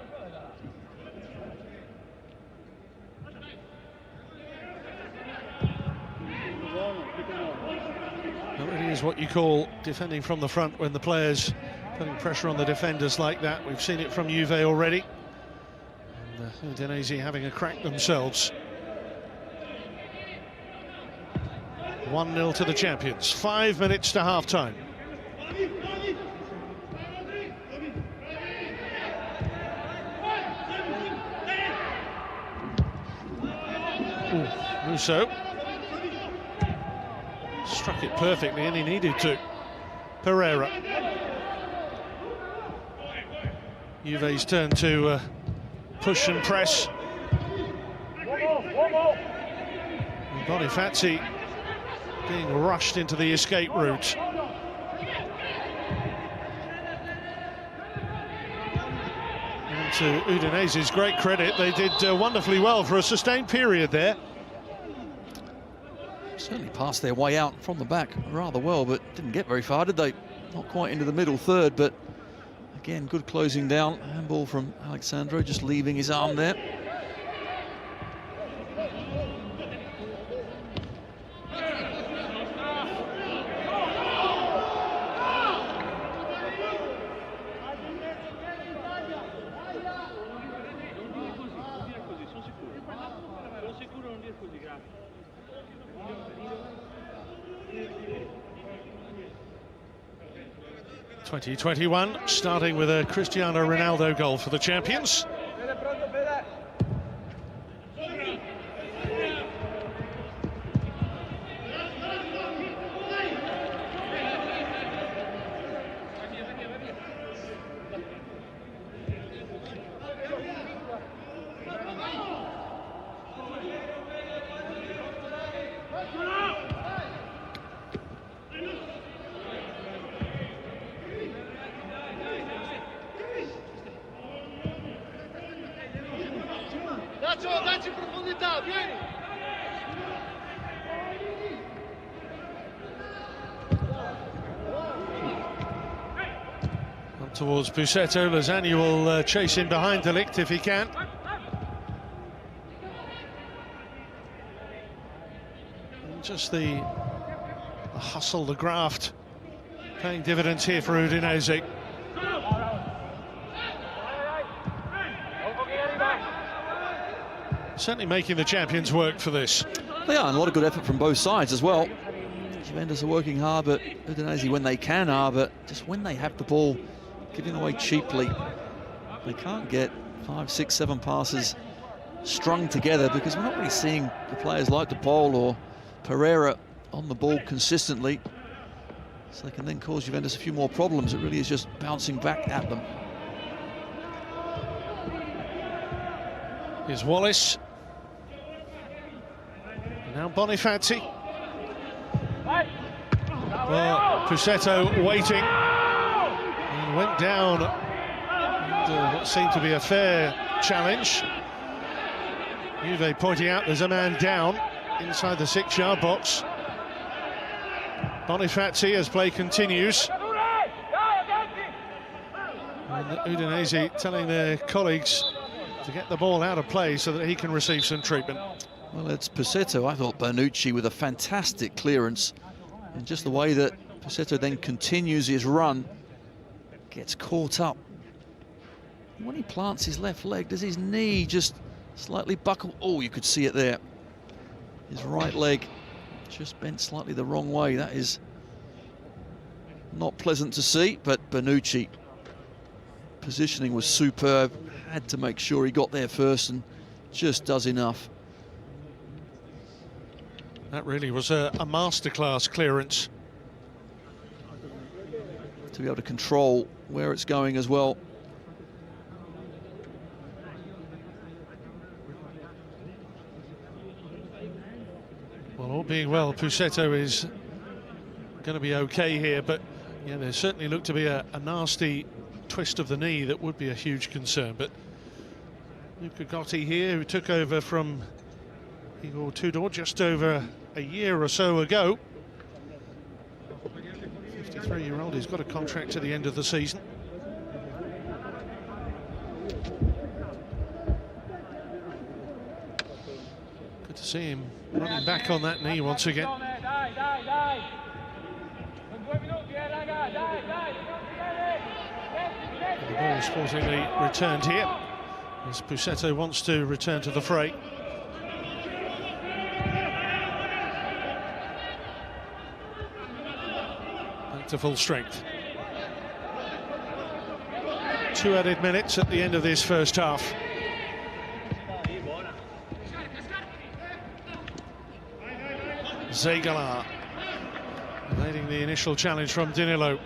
That really is what you call defending from the front, when the players putting pressure on the defenders like that. We've seen it from Juve already. And Udinese having a crack themselves. 1-0 to the champions. 5 minutes to half-time. Musso struck it perfectly, and he needed to. Pereira. Juve's turn to push and press. And Bonifazi being rushed into the escape route. And to Udinese's great credit, they did wonderfully well for a sustained period there. Certainly passed their way out from the back rather well, but didn't get very far, did they? Not quite into the middle third, but again, good closing down. Handball from Alexandro, just leaving his arm there. '21, starting with a Cristiano Ronaldo goal for the champions. Up towards Bussetto. Lasagna will chase in behind De Ligt if he can. And just the hustle, the graft, paying dividends here for Udinese. Certainly making the champions work for this. They are, and a lot of good effort from both sides as well. Juventus are working hard, but Udinese, when they can, are, but just when they have the ball, giving away cheaply. They can't get 5, 6, 7 passes strung together, because we're not really seeing the players like De Paul or Pereira on the ball consistently. So they can then cause Juventus a few more problems. It really is just bouncing back at them. Here's Wallace. Now Bonifazi. Well, Bussetto waiting. And went down under what seemed to be a fair challenge. Juve pointing out there's a man down inside the 6-yard box. Bonifazi as play continues. And Udinese telling their colleagues to get the ball out of play so that he can receive some treatment. Well, it's Bussetto. I thought Bonucci with a fantastic clearance. And just the way that Bussetto then continues his run, gets caught up. When he plants his left leg, does his knee just slightly buckle? Oh, you could see it there. His right leg just bent slightly the wrong way. That is not pleasant to see, but Bonucci, positioning was superb. Had to make sure he got there first and just does enough. That really was a masterclass clearance. To be able to control where it's going as well. Well, all being well, Bussetto is going to be okay here, but yeah, there certainly looked to be a nasty twist of the knee that would be a huge concern. But Luca Gotti here, who took over from Igor Tudor just over a year or so ago. 23-year-old. He's got a contract to the end of the season. Good to see him running back on that knee once again. The ball sportingly returned here as Pusetto wants to return to the fray. Back to full strength. 2 added minutes at the end of this first half. Zegala evading the initial challenge from Danilo.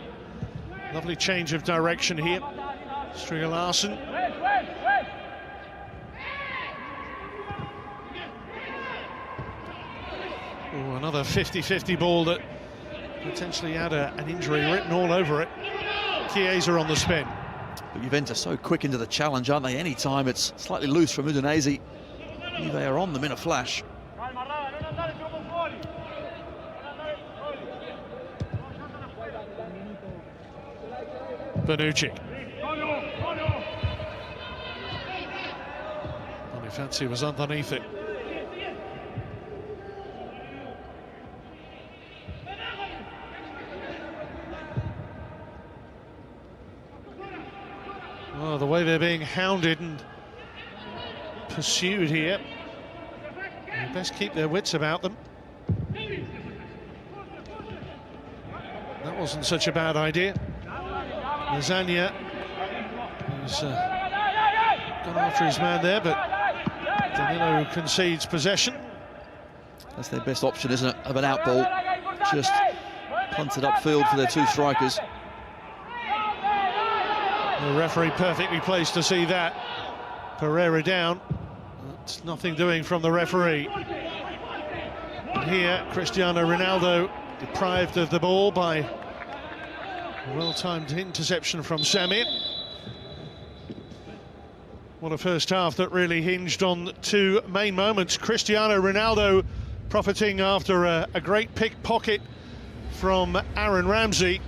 Lovely change of direction here. Striga Larsen. Oh, another 50-50 ball that potentially had an injury written all over it. Chiesa on the spin. But Juventus so quick into the challenge, aren't they? Any time it's slightly loose from Udinese, they are on them in a flash. Bonucci. Bonifazi was underneath it. Oh, the way they're being hounded and pursued here. They best keep their wits about them. That wasn't such a bad idea. Lasagna has gone after his man there, but Danilo concedes possession. That's their best option, isn't it, of an out ball. Just punted upfield for their 2 strikers. The referee perfectly placed to see that. Pereira down. That's nothing doing from the referee. And here, Cristiano Ronaldo deprived of the ball by a well-timed interception from Samir. What a first half that really hinged on 2 main moments. Cristiano Ronaldo profiting after a great pickpocket from Aaron Ramsey.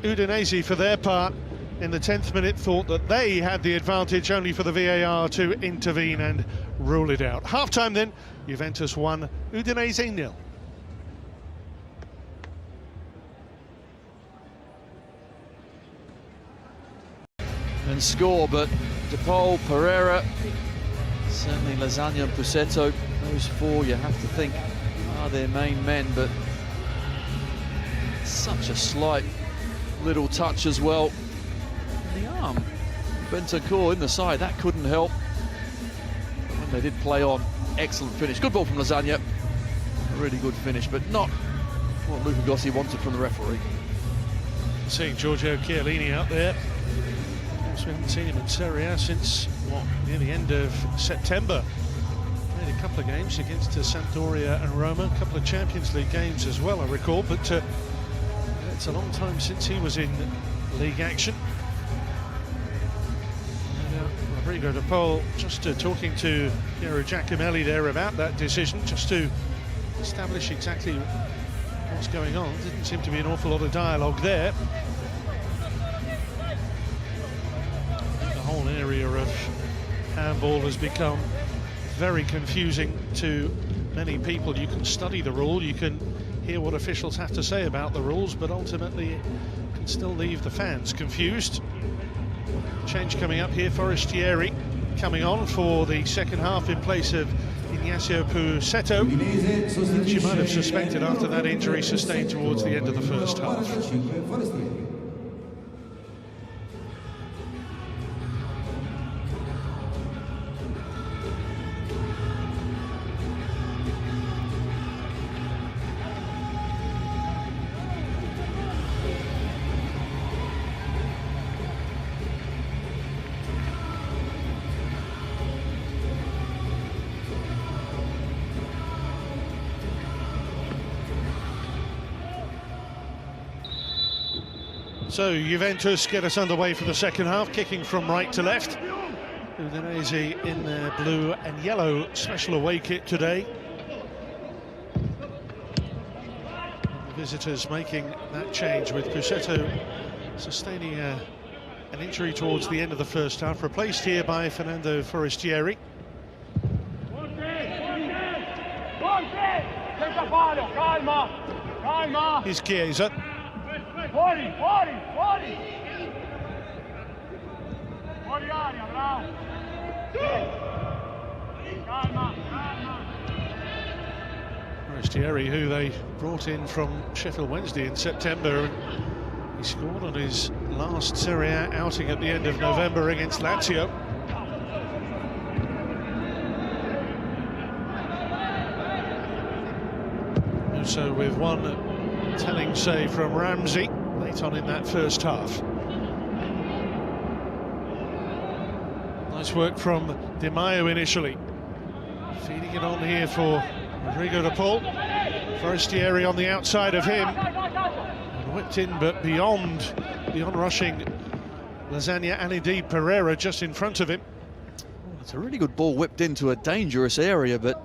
Udinese, for their part, in the 10th minute, thought that they had the advantage, only for the VAR to intervene and rule it out. Half-time then, Juventus 1, Udinese 0. And score, but DePaul, Pereira, certainly Lasagna and Pusetto, those 4 you have to think are their main men, but such a slight little touch as well. The arm, Bentancur in the side, that couldn't help. But when they did play on, excellent finish. Good ball from Lasagna, a really good finish, but not what Luca Gossi wanted from the referee. Seeing Giorgio Chiellini out there. We haven't seen him in Serie A since, near the end of September. Played a couple of games against Sampdoria and Roma, a couple of Champions League games as well, I recall, but it's a long time since he was in league action. Rodrigo De Paul just talking to Piero Giacomelli there about that decision, just to establish exactly what's going on. Didn't seem to be an awful lot of dialogue there. The whole area of handball has become very confusing to many people. You can study the rule, you can hear what officials have to say about the rules, but ultimately it can still leave the fans confused. Change coming up here, Forestieri coming on for the second half in place of Ignacio Pusetto, which you might have suspected after that injury sustained towards the end of the first half. So Juventus get us underway for the second half, kicking from right to left. Udinese in their blue and yellow special away kit today. The visitors making that change, with Pusetto sustaining an injury towards the end of the first half, replaced here by Fernando Forestieri. Here's Chiesa. Forestieri, who they brought in from Sheffield Wednesday in September. He scored on his last Serie A outing at the end of November against Lazio. Also with one telling save from Ramsey late on in that first half. Nice work from Di Maio initially. Feeding it on here for Rodrigo de Paul. Forestieri on the outside of him. And whipped in, but beyond rushing Lasagna and indeed Pereira just in front of him. It's a really good ball whipped into a dangerous area, but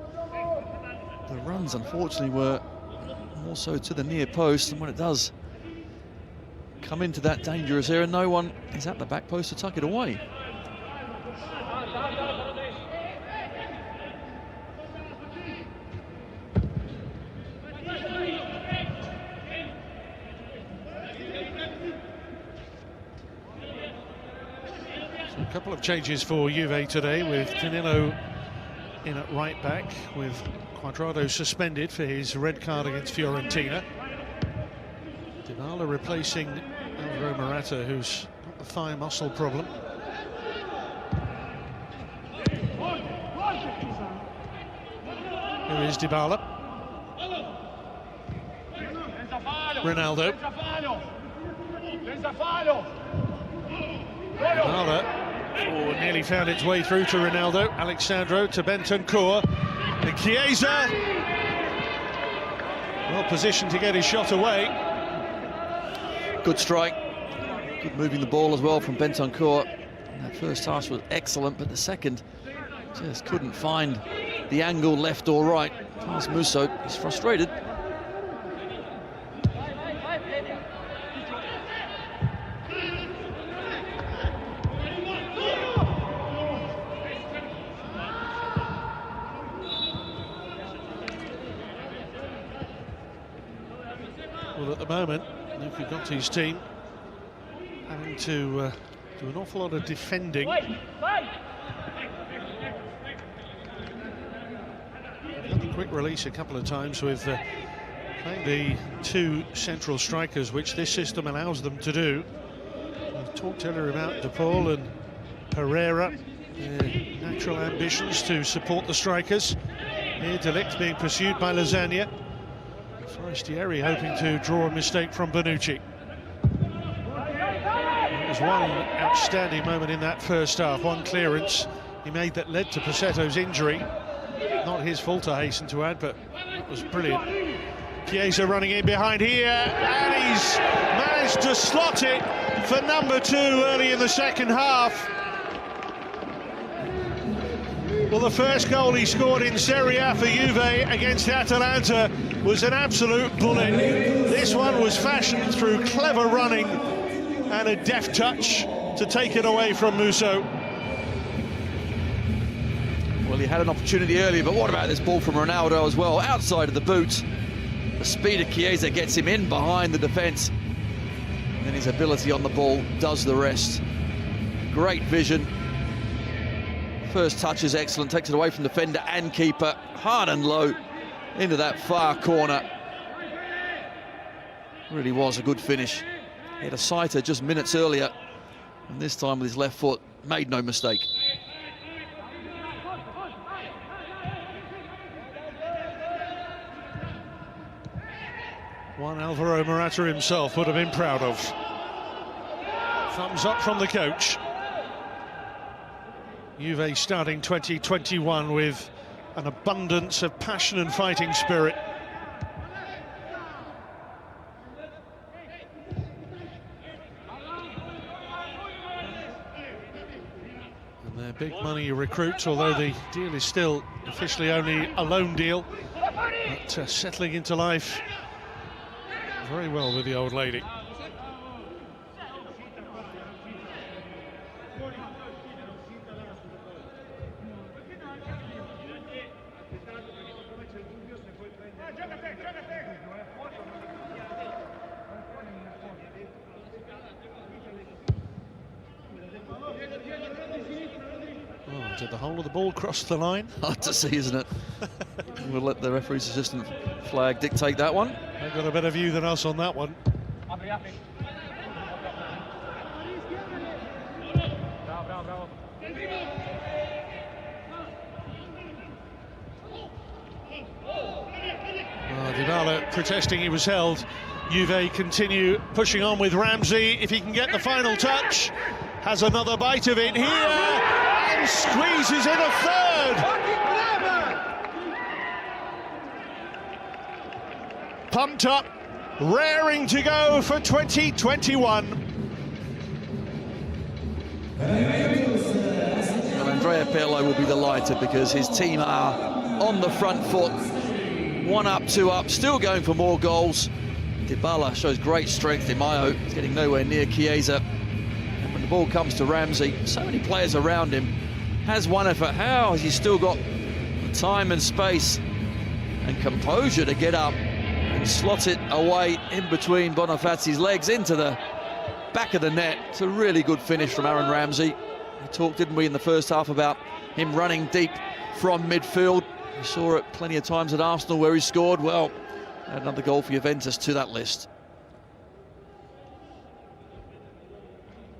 the runs unfortunately were more so to the near post, and when it does come into that dangerous area, no one is at the back post to tuck it away. So a couple of changes for Juve today, with Danilo in at right back, with Cuadrado suspended for his red card against Fiorentina. Dybala replacing Alvaro Morata, who's got the thigh muscle problem. Here is Dybala. Ronaldo. Dybala, nearly found its way through to Ronaldo. Alexandro to Bentancur. And Chiesa, well positioned to get his shot away. Good strike. Good moving the ball as well from Bentancur. That first pass was excellent, but the second just couldn't find the angle left or right. Past Musso, he's frustrated. Well, at the moment, Luka Gonti's team having to do an awful lot of defending. Had the quick release a couple of times with playing the two central strikers, which this system allows them to do. We've talked earlier about De Paul and Pereira, their natural ambitions to support the strikers. Here, De Ligt being pursued by Lasagna. Forestieri hoping to draw a mistake from Bonucci. There was one outstanding moment in that first half, one clearance he made that led to Pusetto's injury. Not his fault, I hasten to add, but it was brilliant. Chiesa running in behind here, and he's managed to slot it for number 2 early in the second half. Well, the first goal he scored in Serie A for Juve against Atalanta was an absolute bullet. This one was fashioned through clever running and a deft touch to take it away from Musso. Well, he had an opportunity earlier, but what about this ball from Ronaldo as well, outside of the boot? The speed of Chiesa gets him in behind the defence, and then his ability on the ball does the rest. Great vision. First touch is excellent, takes it away from defender and keeper, hard and low into that far corner. Really was a good finish. He had a sighter just minutes earlier, and this time with his left foot, made no mistake. One Alvaro Morata himself would have been proud of. Thumbs up from the coach. Juve starting 2021 with an abundance of passion and fighting spirit. And their big money recruits, although the deal is still officially only a loan deal, but settling into life very well with the old lady. Oh, did the whole of the ball cross the line? Hard to see, isn't it? We'll let the referee's assistant flag dictate that one. They've got a better view than us on that one. Dybala protesting he was held. Juve continue pushing on with Ramsey. If he can get the final touch, has another bite of it here and squeezes in a third. Pumped up, raring to go for 2021. Well, Andrea Pirlo will be delighted because his team are on the front foot. 1 up, 2 up, still going for more goals. Dybala shows great strength. Di Maio is getting nowhere near Chiesa. And when the ball comes to Ramsey, so many players around him. Has one effort. How has he still got time and space and composure to get up and slot it away in between Bonifaci's legs into the back of the net? It's a really good finish from Aaron Ramsey. We talked, didn't we, in the first half about him running deep from midfield. We saw it plenty of times at Arsenal where he scored. Well, add another goal for Juventus to that list.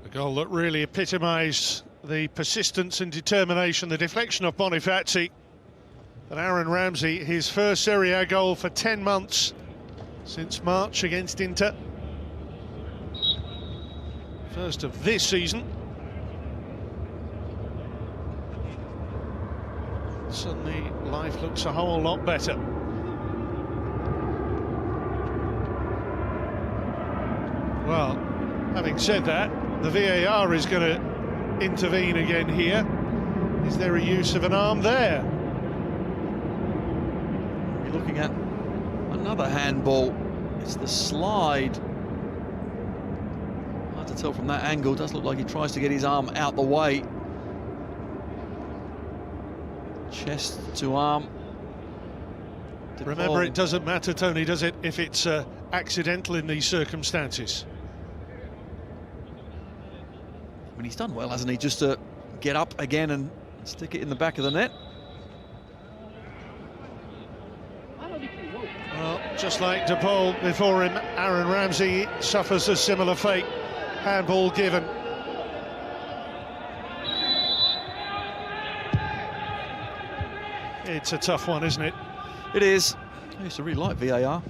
A goal that really epitomised the persistence and determination, the deflection of Bonifaci. And Aaron Ramsey, his first Serie A goal for 10 months since March against Inter. First of this season. Suddenly life looks a whole lot better. Well, having said that, the VAR is going to intervene again here. Is there a use of an arm there? You're looking at another handball. It's the slide. Hard to tell from that angle. It does look like he tries to get his arm out the way. Chest to arm. Remember, it doesn't matter, Tony, does it, if it's accidental in these circumstances? I mean, he's done well, hasn't he, just to get up again and stick it in the back of the net. Well, just like De Paul before him, Aaron Ramsey suffers a similar fate. Handball given. It's a tough one, isn't it? It is. I used to really like VAR.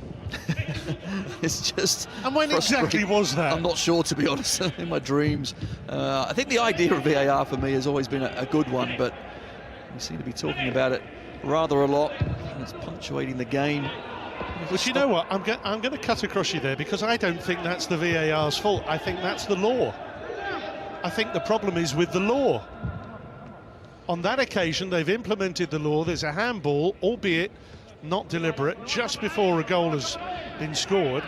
It's just. And when exactly was that? I'm not sure, to be honest. In my dreams, I think the idea of VAR for me has always been a good one, but we seem to be talking about it rather a lot. And it's punctuating the game. But you know what? I'm going to cut across you there because I don't think that's the VAR's fault. I think that's the law. I think the problem is with the law. On that occasion, they've implemented the law. There's a handball, albeit not deliberate, just before a goal has been scored.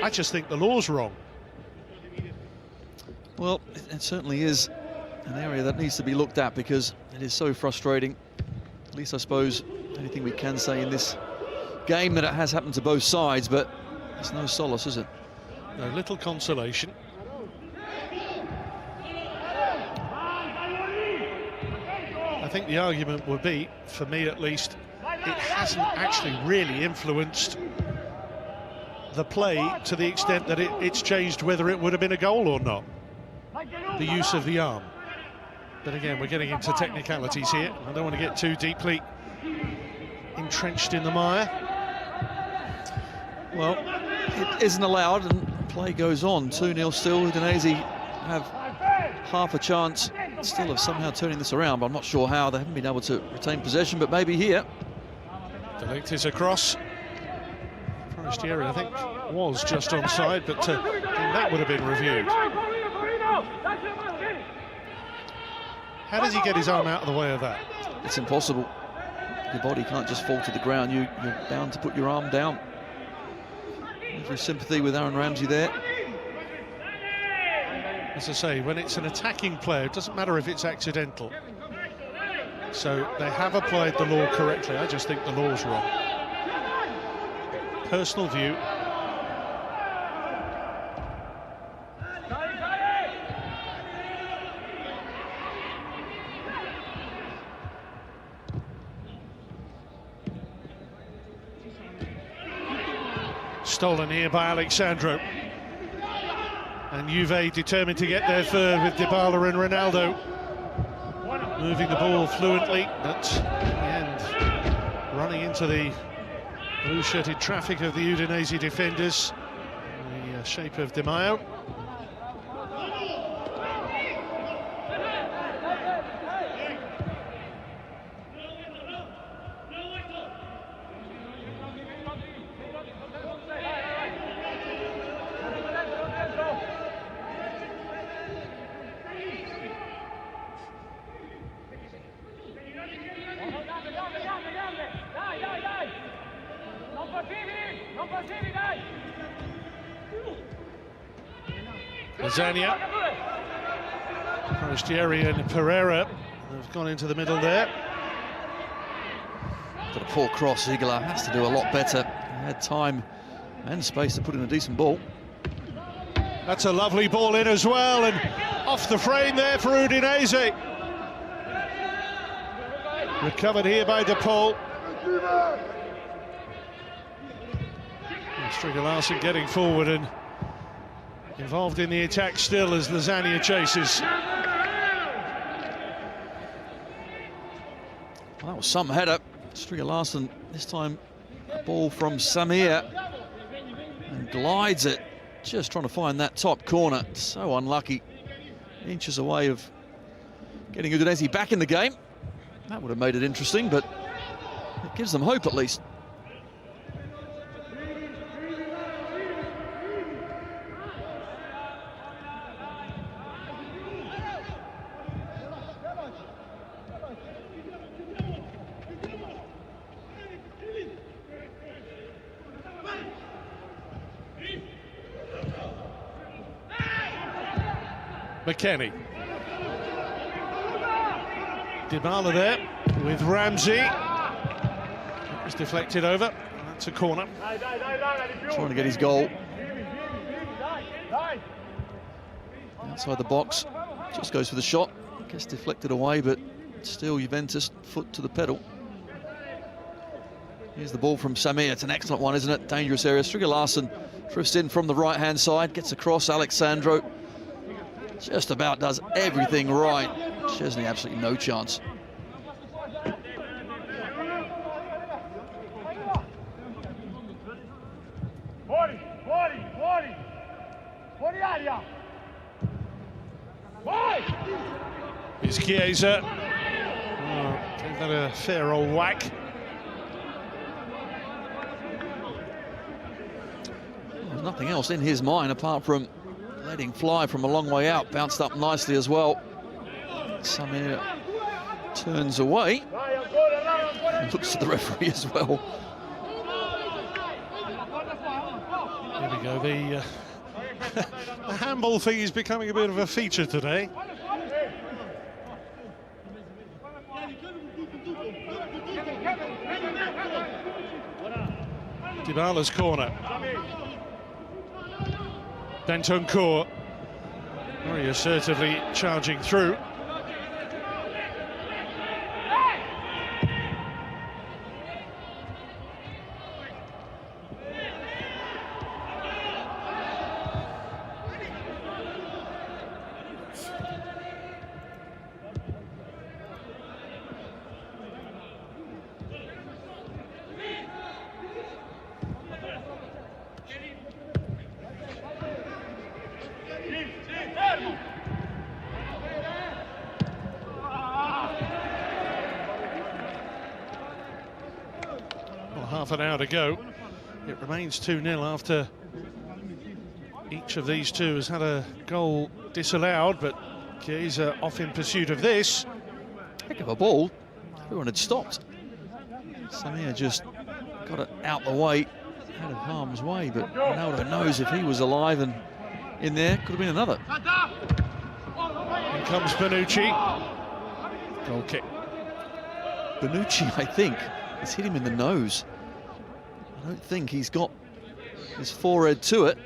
I just think the law's wrong. Well, it certainly is an area that needs to be looked at because it is so frustrating. At least I suppose anything we can say in this game that it has happened to both sides, but it's no solace, is it? No, little consolation. I think the argument would be, for me at least, it hasn't actually really influenced the play to the extent that it's changed whether it would have been a goal or not, the use of the arm. But again, we're getting into technicalities here. I don't want to get too deeply entrenched in the mire. Well, it isn't allowed and play goes on. 2-0 still. Udinese have half a chance still of somehow turning this around, but I'm not sure how. They haven't been able to retain possession, but maybe here. Delict is across. Forestieri, I think, was just onside, but that would have been reviewed. How does he get his arm out of the way of that? It's impossible. Your body can't just fall to the ground. You're bound to put your arm down. Every sympathy with Aaron Ramsey there. As I say, when it's an attacking player, it doesn't matter if it's accidental. So they have applied the law correctly. I just think the law's wrong. Personal view. Stolen here by Alexandro. And Juve determined to get their third with Dybala and Ronaldo moving the ball fluently, but in the end running into the blue-shirted traffic of the Udinese defenders in the shape of Di Maio. Lasagna, Forestieri and Pereira have gone into the middle there. Got a poor cross. Igala has to do a lot better. He had time and space to put in a decent ball. That's a lovely ball in as well, and off the frame there for Udinese. Recovered here by De Paul. Striga Larsen getting forward and involved in the attack still as Lasagna chases. Well, that was some header. Striga Larsen, this time a ball from Samir, and glides it, just trying to find that top corner. So unlucky. Inches away of getting Udinese back in the game. That would have made it interesting, but it gives them hope at least. McKennie. Dybala there with Ramsey. It was deflected over. That's a corner. Trying to get his goal. Outside the box. Just goes for the shot. Gets deflected away, but still Juventus foot to the pedal. Here's the ball from Samir. It's an excellent one, isn't it? Dangerous area. Striga Larsen drifts in from the right-hand side. Gets across. Alexandro just about does everything right. Chesney absolutely no chance. Here's Chiesa. Oh, gave that a fair old whack. There's nothing else in his mind apart from letting fly from a long way out. Bounced up nicely as well. Samir turns away and looks at the referee as well. Here we go. The handball thing is becoming a bit of a feature today. Dybala's corner. Bentancur very assertively charging through. Half an hour to go. It remains 2-0 after each of these two has had a goal disallowed, but Chiesa off in pursuit of this. Heck of a ball. Everyone had stopped. Samir just got it out the way out of harm's way, but Ronaldo knows if he was alive and in there, could have been another. In comes Bonucci. Goal kick. Bonucci, I think, has hit him in the nose. I don't think he's got his forehead to it.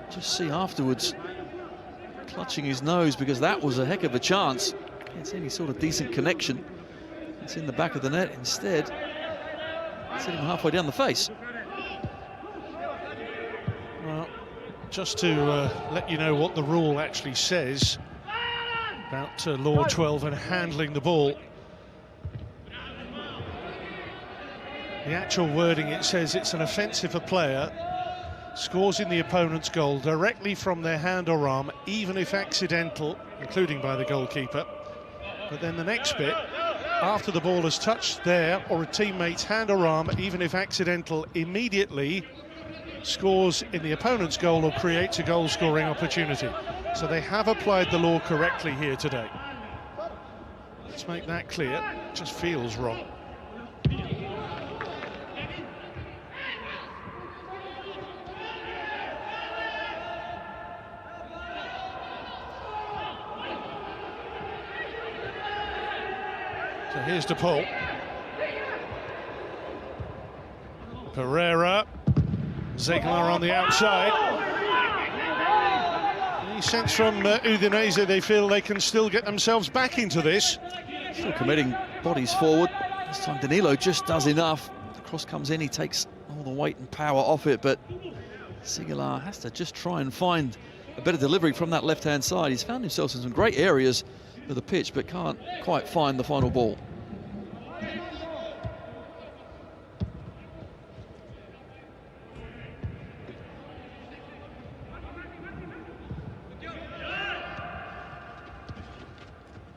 Just see afterwards, clutching his nose, because that was a heck of a chance. Can't see any sort of decent connection. It's in the back of the net. Instead, it's hit him halfway down the face. Well, just to let you know what the rule actually says about Law 12 and handling the ball. The actual wording, it says it's an offence if a player scores in the opponent's goal directly from their hand or arm, even if accidental, including by the goalkeeper. But then the next bit, after the ball has touched their or a teammate's hand or arm, even if accidental, immediately scores in the opponent's goal or creates a goal-scoring opportunity. So they have applied the law correctly here today. Let's make that clear. It just feels wrong. So here's De Paul. Pereira. Zegler on the outside. Any sense from Udinese they feel they can still get themselves back into this? Still committing bodies forward. This time Danilo just does enough. The cross comes in, he takes all the weight and power off it, but Zegler has to just try and find a better delivery from that left-hand side. He's found himself in some great areas of the pitch, but can't quite find the final ball.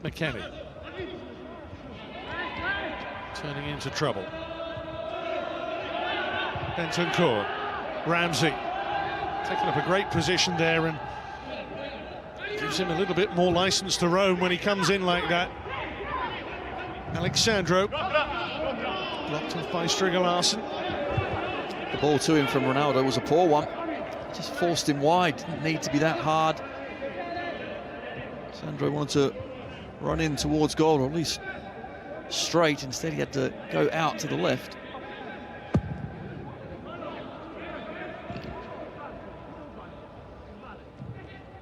McKennie turning into trouble. Bentancur, Ramsey taking up a great position there and gives him a little bit more license to roam when he comes in like that. Alexandro blocked off by Stringer Larsen. The ball to him from Ronaldo was a poor one. Just forced him wide. Didn't need to be that hard. Alexandro wanted to run in towards goal, or at least straight. Instead, he had to go out to the left.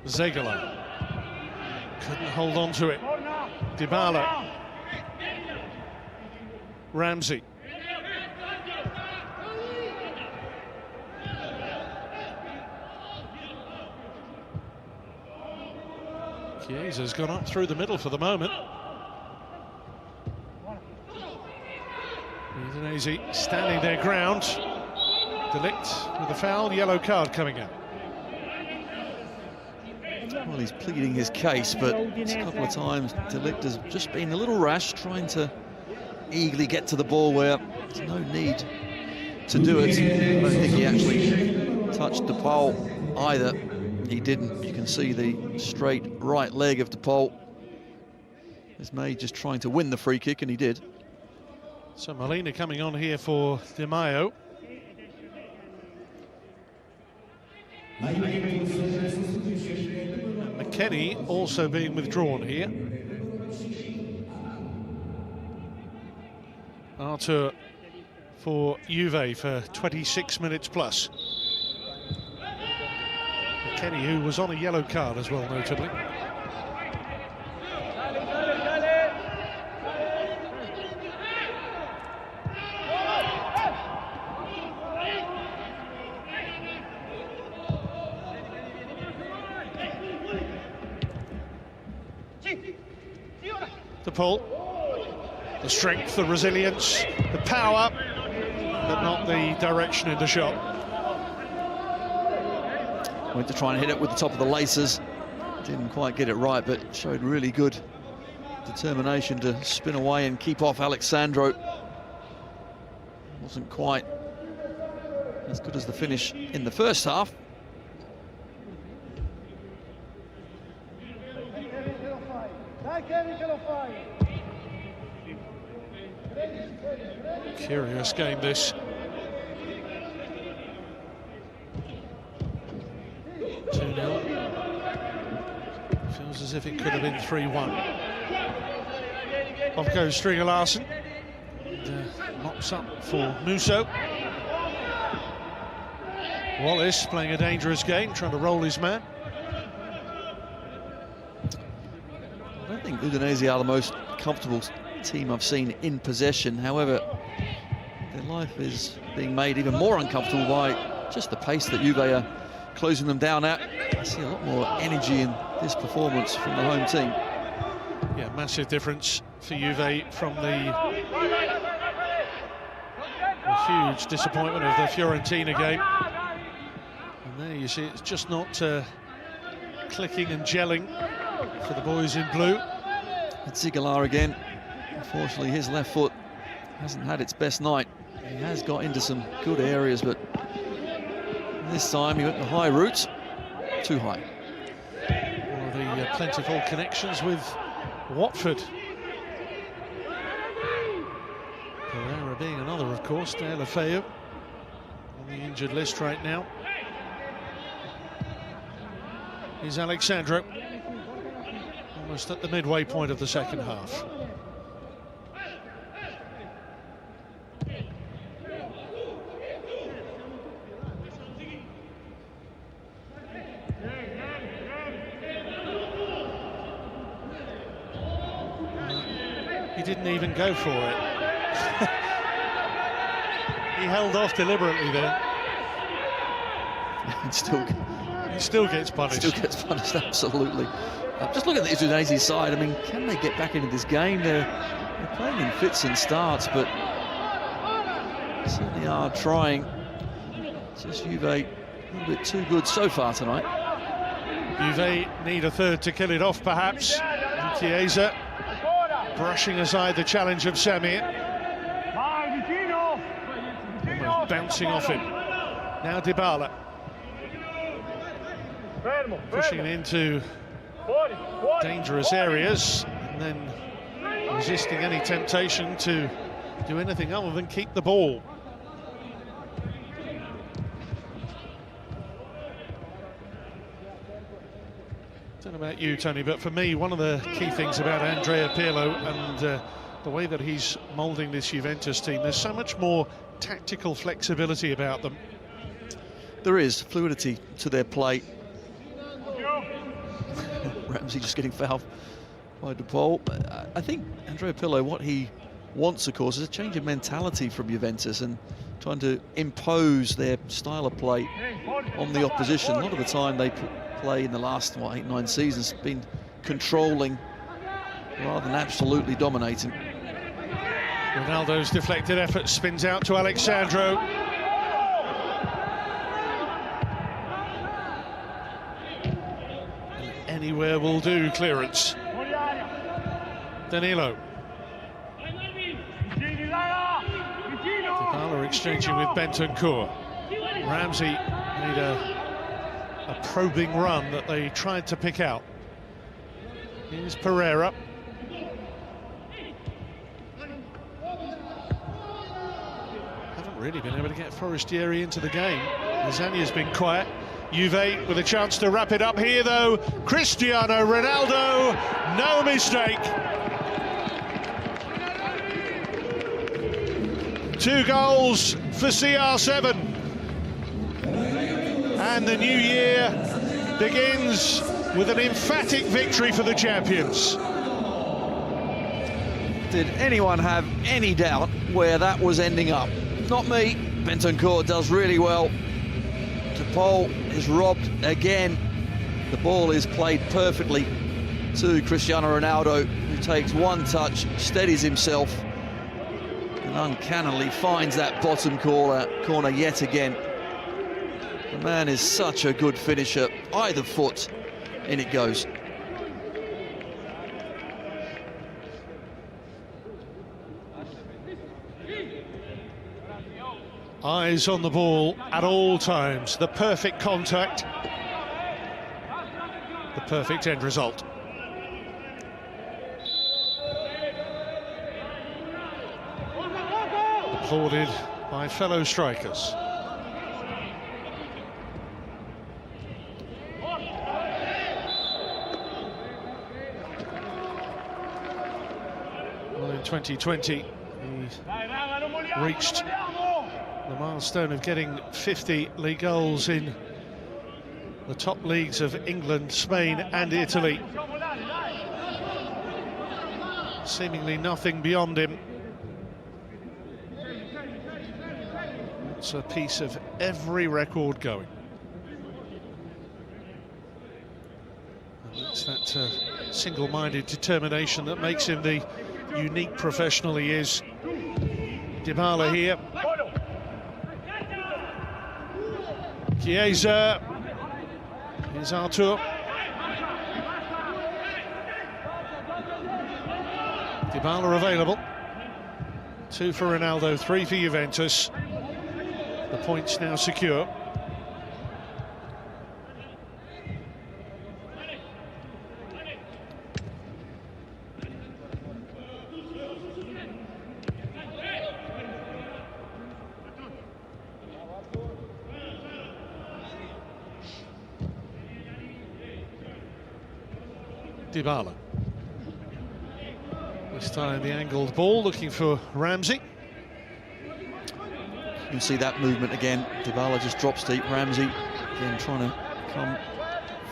Zegler couldn't hold on to it. Dybala. Ramsey. Chiesa's gone up through the middle for the moment. Udinese standing their ground. Delict with a foul, yellow card coming out. Well, he's pleading his case, but a couple of times Delict has just been a little rash, trying to eagerly get to the ball where there's no need to do it. I don't think he actually touched De Paul either. He didn't. You can see the straight right leg of De Paul is made just trying to win the free kick, and he did. So Molina coming on here for Di Maio. McKennie also being withdrawn here. Arthur for Juve for 26 minutes plus. McKennie, who was on a yellow card as well, notably. De Paul, the strength, the resilience, the power, but not the direction in the shot. Went to try and hit it with the top of the laces. Didn't quite get it right, but showed really good determination to spin away and keep off Alexandro. Wasn't quite as good as the finish in the first half. Curious game this. Feels as if it could have been 3-1. Off goes Stringer Larsen. And, mops up for Musso. Wallace playing a dangerous game, trying to roll his man. I don't think Udinese are the most comfortable team I've seen in possession. However, their life is being made even more uncomfortable by just the pace that Juve are closing them down at. I see a lot more energy in this performance from the home team. Yeah, massive difference for Juve from the huge disappointment of the Fiorentina game. And there you see it's just not clicking and gelling for the boys in blue. It's Ziegler again. Unfortunately, his left foot hasn't had its best night. He has got into some good areas, but this time he went the high route, too high. One of the plentiful connections with Watford. Pereira being another, of course. Deulofeu on the injured list right now. Here's Alexandro, almost at the midway point of the second half. He didn't even go for it. He held off deliberately there. He still gets punished. Still gets punished, absolutely. Just look at the Udinese side. I mean, can they get back into this game? They're playing in fits and starts, but certainly are trying. Just Juve a little bit too good so far tonight. Juve need a third to kill it off, perhaps. And Chiesa brushing aside the challenge of Samir. Almost bouncing off him. Now Dybala. Pushing into dangerous areas and then resisting any temptation to do anything other than keep the ball. I don't know about you, Tony, but for me, one of the key things about Andrea Pirlo and the way that he's moulding this Juventus team, there's so much more tactical flexibility about them. There is fluidity to their play. Ramsey just getting fouled by De Paul. I think Andrea Pirlo, what he wants, of course, is a change of mentality from Juventus and trying to impose their style of play on the opposition. A lot of the time they play in the last, 8-9 seasons, been controlling rather than absolutely dominating. Ronaldo's deflected effort spins out to Alexandro. Anywhere will do clearance. Danilo. Dybala exchanging with Bentancur. Ramsey made a probing run that they tried to pick out. Here's Pereira. Haven't really been able to get Forestieri into the game. Lasagna's been quiet. Juve with a chance to wrap it up here, though. Cristiano Ronaldo, no mistake. 2 goals for CR7. And the new year begins with an emphatic victory for the champions. Did anyone have any doubt where that was ending up? Not me. Bentancur does really well. De Paul is robbed again. The ball is played perfectly to Cristiano Ronaldo, who takes one touch, steadies himself, and uncannily finds that bottom corner yet again. The man is such a good finisher. Either foot, in it goes. Eyes on the ball at all times. The perfect contact. The perfect end result. Applauded by fellow strikers. 2020. He reached the milestone of getting 50 league goals in the top leagues of England, Spain and Italy. Seemingly nothing beyond him. It's a piece of every record going. And it's that single-minded determination that makes him the unique professional he is. Dybala here. Chiesa. Here's Artur. Dybala available. 2 for Ronaldo, 3 for Juventus. The points now secure. Dybala. This time the angled ball, looking for Ramsey. You can see that movement again. Dybala just drops deep. Ramsey again trying to come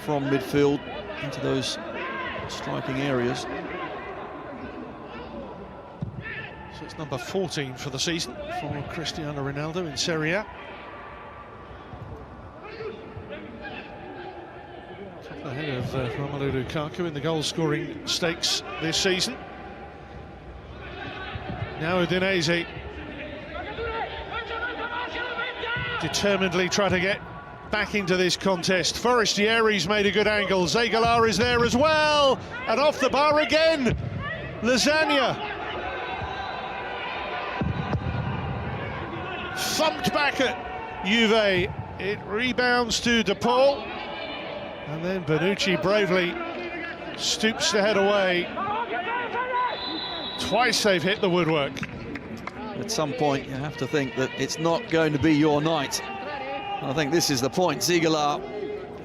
from midfield into those striking areas. So it's number 14 for the season for Cristiano Ronaldo in Serie A. Ahead of Romelu Lukaku in the goal-scoring stakes this season. Now Udinese determinedly try to get back into this contest. Forestieri's made a good angle. Zegala is there as well, and off the bar again. Lasagna thumped back at Juve. It rebounds to De Paul. And then Bonucci bravely stoops to head away. Twice they've hit the woodwork. At some point, you have to think that it's not going to be your night. And I think this is the point. Zegala,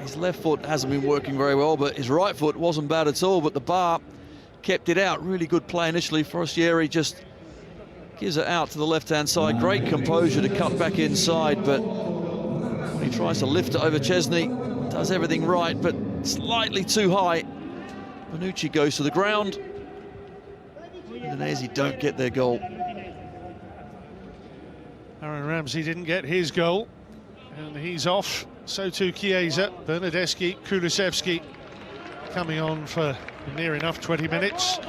his left foot hasn't been working very well, but his right foot wasn't bad at all. But the bar kept it out. Really good play initially. Forestieri just gives it out to the left-hand side. Great composure to cut back inside, but he tries to lift it over Chesney. Does everything right, but slightly too high. Bonucci goes to the ground. Udinese don't get their goal. Aaron Ramsey didn't get his goal, and he's off. So too Chiesa, Bernardeschi, Kulusevski coming on for near enough 20 minutes.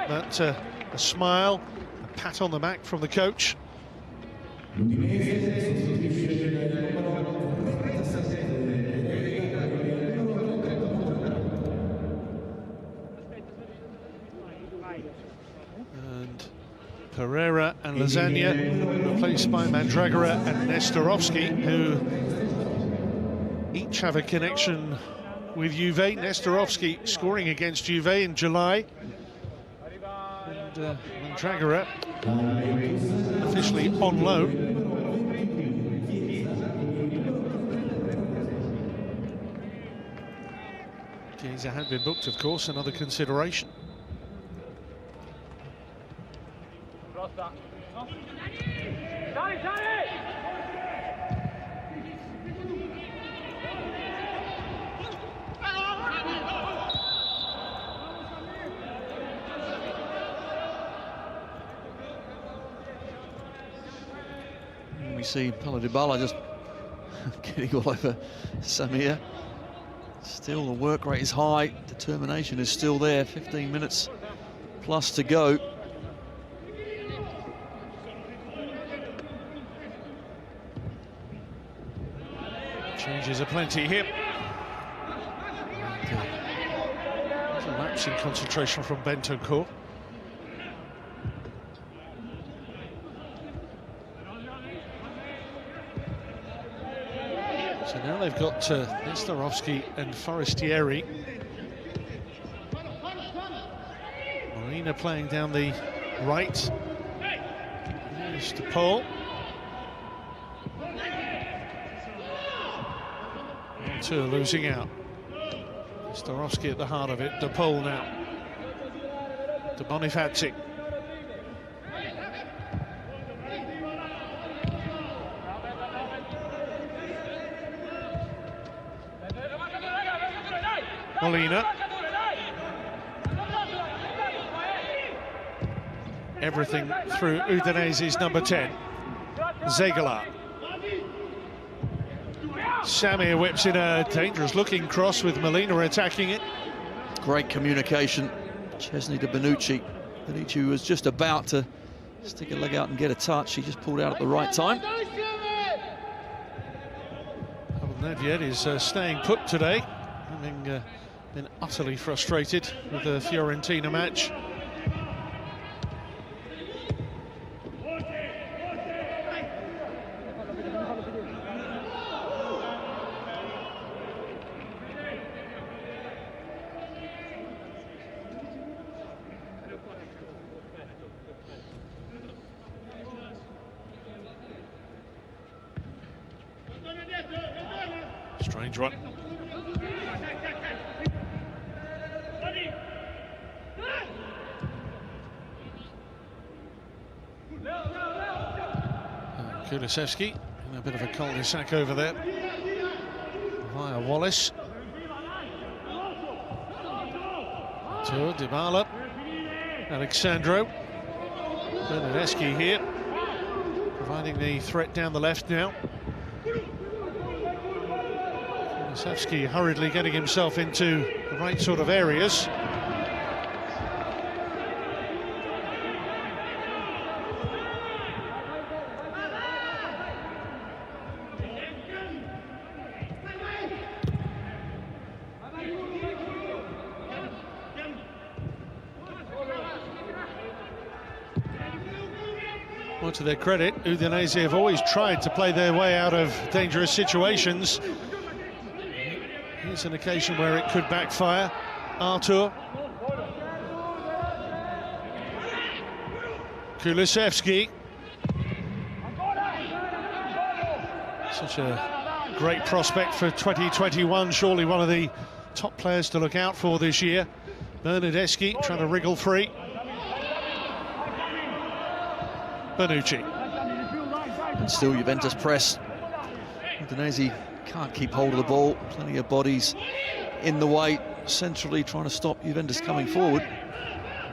But a smile, a pat on the back from the coach. Pereira and Lasagna replaced by Mandragora and Nestorovski, who each have a connection with Juve. Nestorovski scoring against Juve in July, and Mandragora officially on loan. Chiesa had been booked, of course, another consideration. We see Paulo Dybala just getting all over Samir. Still the work rate is high, determination is still there. 15 minutes plus to go. Changes are plenty here. There's a lapse in concentration from Bentancur. So now they've got Nestorovski and Forestieri. Molina playing down the right. Here's De Paul. Two are losing out. Nestorovski at the heart of it. De Paul now. To Bonifazi. Molina. Everything through Udinese's number 10, Zegala. Samir whips in a dangerous-looking cross with Molina attacking it. Great communication. Chesney to Bonucci. Bonucci was just about to stick a leg out and get a touch. He just pulled out at the right time. Nedved is staying put today, having been utterly frustrated with the Fiorentina match. Strange one. Kulusevski in a bit of a cul-de-sac over there via Wallace to Dybala, Alexandro, Bernardeschi here providing the threat down the left now. Kulusevski hurriedly getting himself into the right sort of areas. Well, to their credit, Udinese have always tried to play their way out of dangerous situations. Here's an occasion where it could backfire. Artur. Kulusevski. Such a great prospect for 2021, surely one of the top players to look out for this year. Bernardeschi trying to wriggle free. Bonucci. And still Juventus press. Udinese can't keep hold of the ball. Plenty of bodies in the way, centrally trying to stop Juventus coming forward.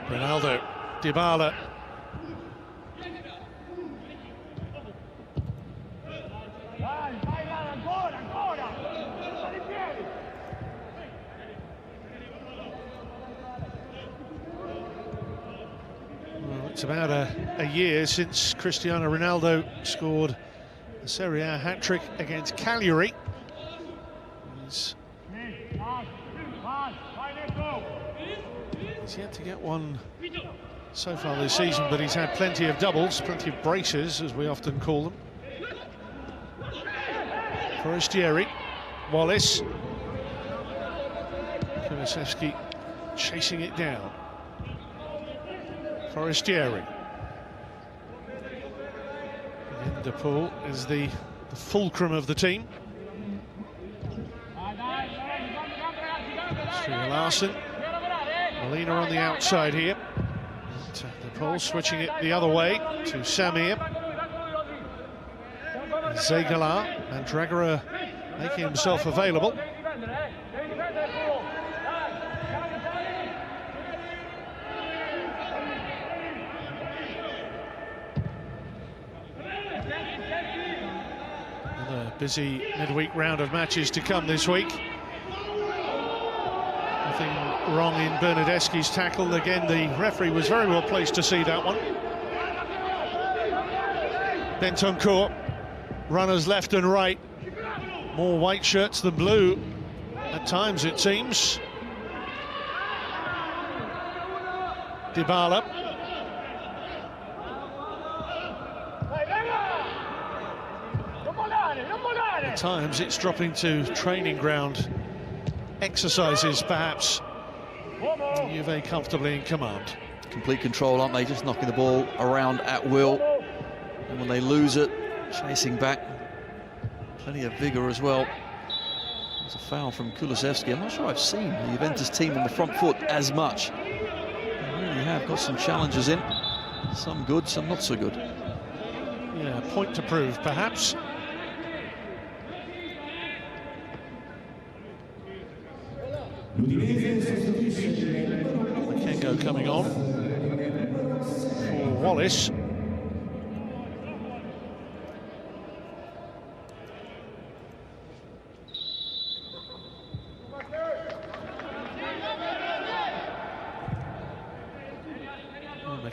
Ronaldo, Dybala. It's about a year since Cristiano Ronaldo scored a Serie A hat-trick against Cagliari. He's yet to get one so far this season, but he's had plenty of doubles, plenty of braces, as we often call them. Forestieri, Wallace. Kulusevski chasing it down. Forestieri. Again, De Paul is the fulcrum of the team. Stria Larsen. Molina on the outside here. De Paul switching it the other way to Samir. Zegala and Dragara making himself available. Busy midweek round of matches to come this week. Nothing wrong in Bernardeschi's tackle. Again, the referee was very well placed to see that one. Bentancur, runners left and right. More white shirts than blue at times, it seems. Dybala. At times it's dropping to training ground exercises, perhaps. Juve comfortably in command. Complete control, aren't they? Just knocking the ball around at will. And when they lose it, chasing back. Plenty of vigour as well. There's a foul from Kulusevski. I'm not sure I've seen the Juventus team on the front foot as much. They really have got some challenges in. Some good, some not so good. Yeah, point to prove, perhaps. Kengo coming on for Wallace.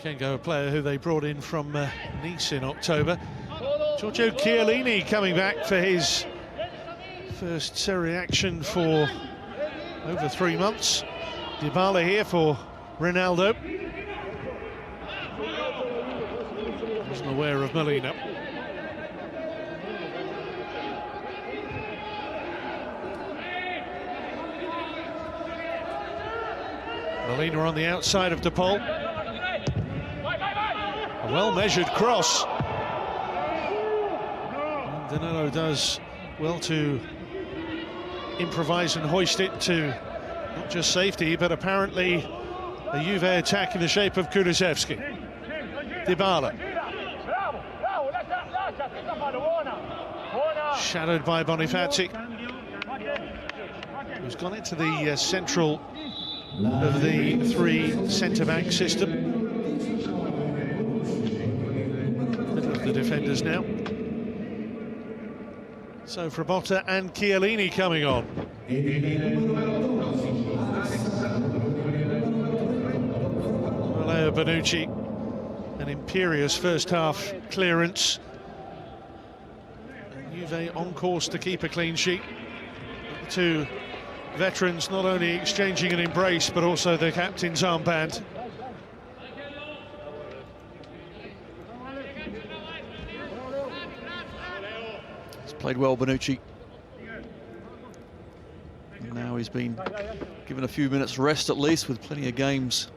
Kengo, a player who they brought in from Nice in October. Giorgio Chiellini coming back for his first Serie A action for over 3 months. Dybala here for Ronaldo. Wasn't aware of Molina. Molina on the outside of De Paul. A well-measured cross. And Danilo does well to improvise and hoist it to not just safety, but apparently a Juve attack in the shape of Kulusevski. Dybala. Shadowed by Bonifazi, who's gone into the central of the 3 centre-back system. Middle of the defenders now. So Frabotta and Chiellini coming on. Leo Bonucci, an imperious first half clearance. And Juve on course to keep a clean sheet. The 2 veterans not only exchanging an embrace, but also the captain's armband. He's played well, Bonucci. And now he's been given a few minutes rest at least, with plenty of games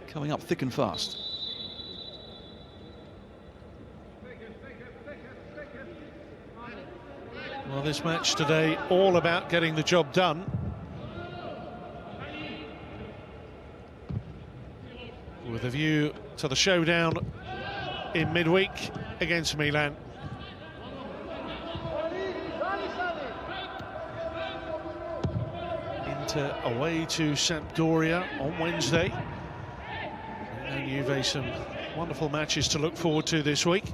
coming up thick and fast. Well, this match today all about getting the job done. With a view to the showdown in midweek against Milan. Inter away to Sampdoria on Wednesday. And Juve some wonderful matches to look forward to this week.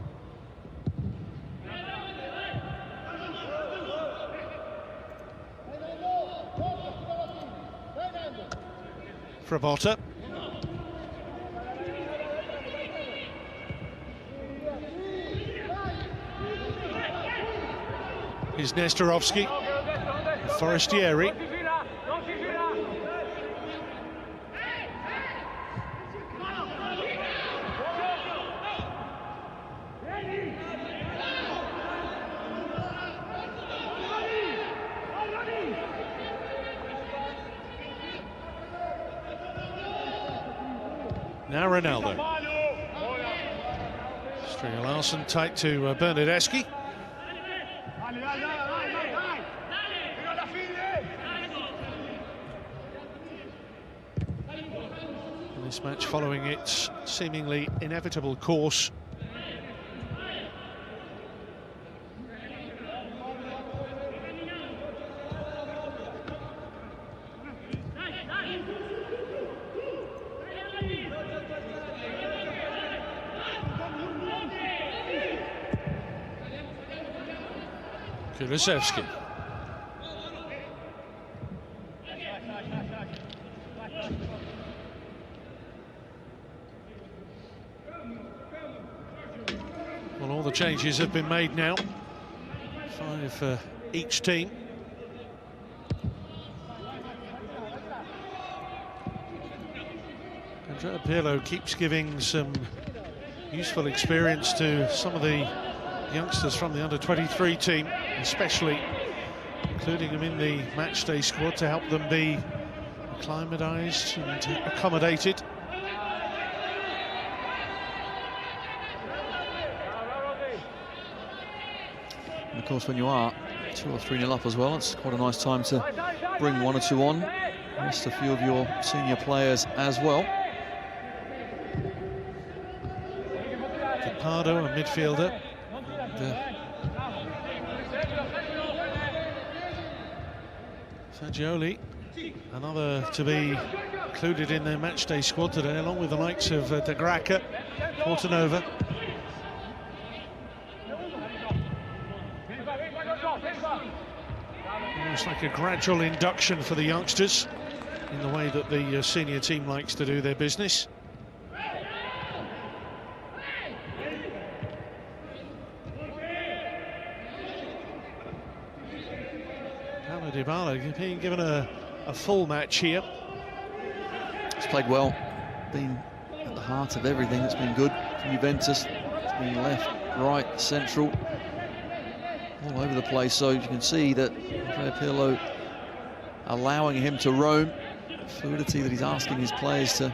Frabotta. Here's Nestorovski. Forestieri. Now Ronaldo. Stringer Larsen tight to Bernardeschi. And this match following its seemingly inevitable course. Kulusevski. Well, all the changes have been made now. 5 for each team. Andrea Pirlo keeps giving some useful experience to some of the youngsters from the under-23 team, especially including them in the matchday squad to help them be acclimatised and accommodated. And of course, when you are 2 or 3-0 up as well, it's quite a nice time to bring 1 or 2 on. Rest a few of your senior players as well. Pardo, a midfielder. Fagioli Another to be included in their matchday squad today, along with the likes of De Gracke, Portanova. Almost like a gradual induction for the youngsters in the way that the senior team likes to do their business. Paulo Dybala being given a full match here. He's played well, been at the heart of everything that's been good from Juventus. It's been left, right, central, all over the place. So you can see that Andrea Pirlo allowing him to roam, the fluidity that he's asking his players to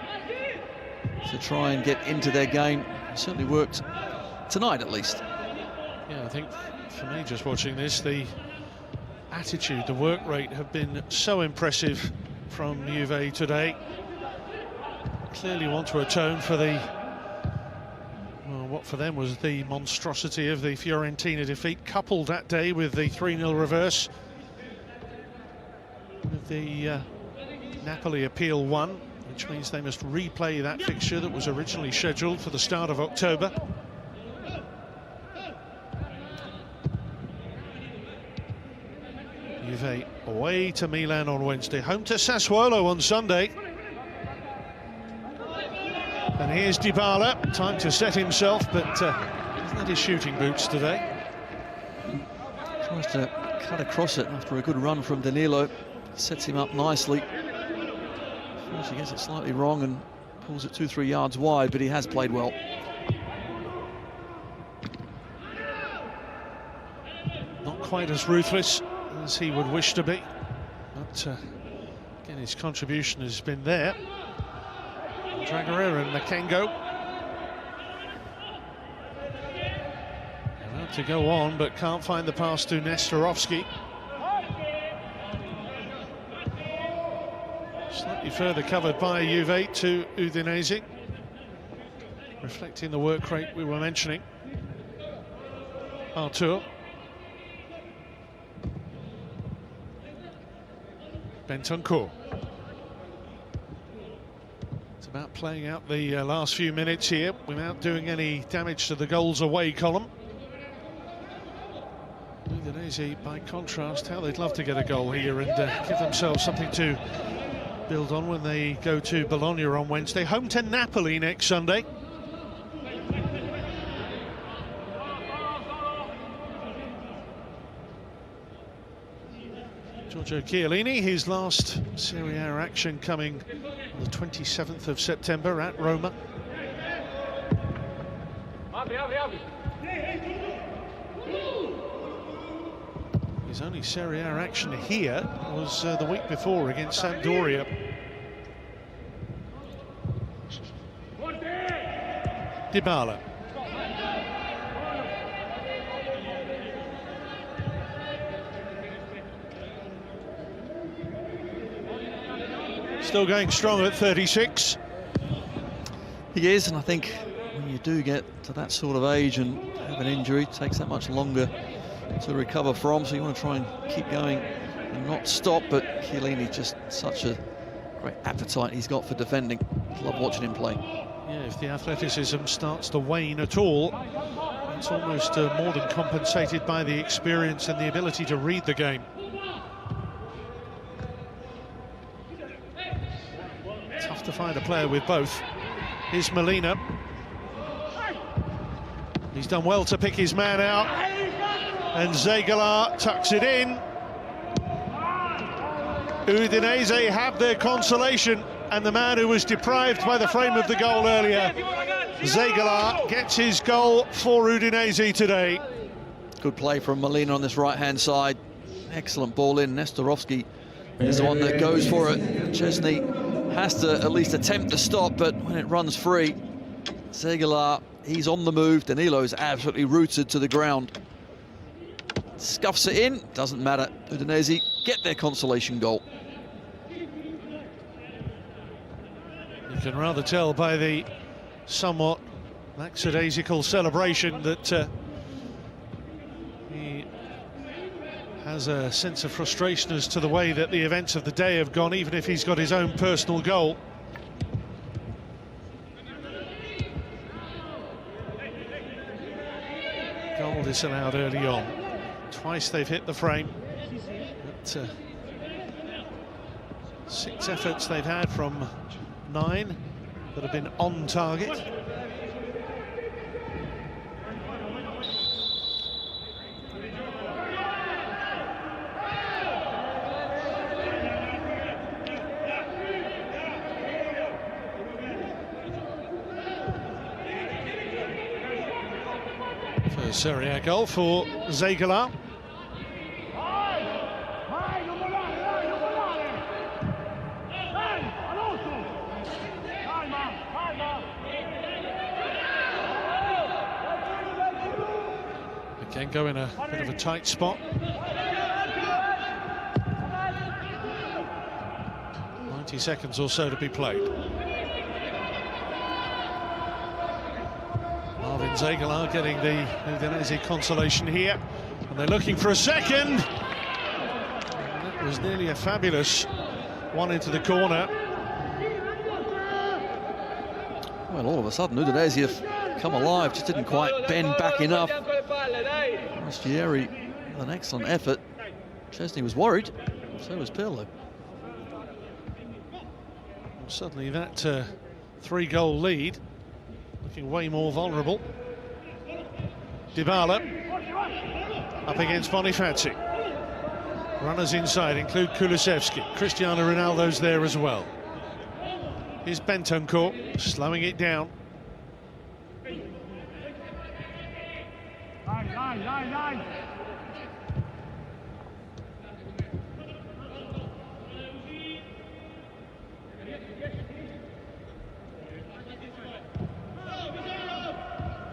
try and get into their game. It certainly worked tonight, at least. Yeah, I think for me, just watching this, the attitude, the work rate have been so impressive from Juve today. Clearly want to atone for the, well, what for them was the monstrosity of the Fiorentina defeat, coupled that day with the 3-0 reverse, with the Napoli appeal won, which means they must replay that fixture that was originally scheduled for the start of October. Juve away to Milan on Wednesday, home to Sassuolo on Sunday. And here's Dybala, time to set himself, but hasn't had his shooting boots today. Tries to cut across it after a good run from Danilo. Sets him up nicely. He gets it slightly wrong and pulls it 2-3 yards wide, but he has played well. Not quite as ruthless as he would wish to be, but again, his contribution has been there. Dragoreira and Makengo about to go on, but can't find the pass to Nestorovski. Slightly further covered by Juve to Udinese, reflecting the work rate we were mentioning. Artur. Bentancur. It's about playing out the last few minutes here without doing any damage to the goals away column. Udinese, by contrast, how they'd love to get a goal here and give themselves something to build on when they go to Bologna on Wednesday. Home to Napoli next Sunday. Giorgio Chiellini, his last Serie A action coming on the 27th of September at Roma. His only Serie A action here was the week before against Sampdoria. Dybala. Still going strong at 36. He is, and I think when you do get to that sort of age and have an injury, it takes that much longer to recover from, so you want to try and keep going and not stop. But Chiellini, just such a great appetite he's got for defending. Love watching him play. Yeah, if the athleticism starts to wane at all, it's almost more than compensated by the experience and the ability to read the game. Tough to find a player with both. Here's Molina. He's done well to pick his man out, and Zegala tucks it in. Udinese have their consolation, and the man who was deprived by the frame of the goal earlier, Zegala, gets his goal for Udinese today. Good play from Molina on this right-hand side. Excellent ball in. Nestorovski is the one that goes for it. Chesney has to at least attempt to stop, but when it runs free, Zegala, he's on the move. Danilo is absolutely rooted to the ground. Scuffs it in, doesn't matter. Udinese get their consolation goal. You can rather tell by the somewhat lackadaisical celebration that he has has a sense of frustration as to the way that the events of the day have gone, even if he's got his own personal goal. Goal disallowed early on. Twice they've hit the frame. But, 6 efforts they've had from 9 that have been on target. First Serie A goal for Zegala. Again, go in a bit of a tight spot. 90 seconds or so to be played. Marvin Zegala getting the Udinese consolation here, and they're looking for a second. And that was nearly a fabulous one into the corner. Well, all of a sudden, Udinese have come alive, just didn't quite bend back enough. Rostieri with an excellent effort. Chesney was worried, so was Pirlo. Well, suddenly that 3-goal lead looking way more vulnerable. Dybala up against Bonifazi. Runners inside include Kulusevski. Cristiano Ronaldo's there as well. Here's Bentancur slowing it down.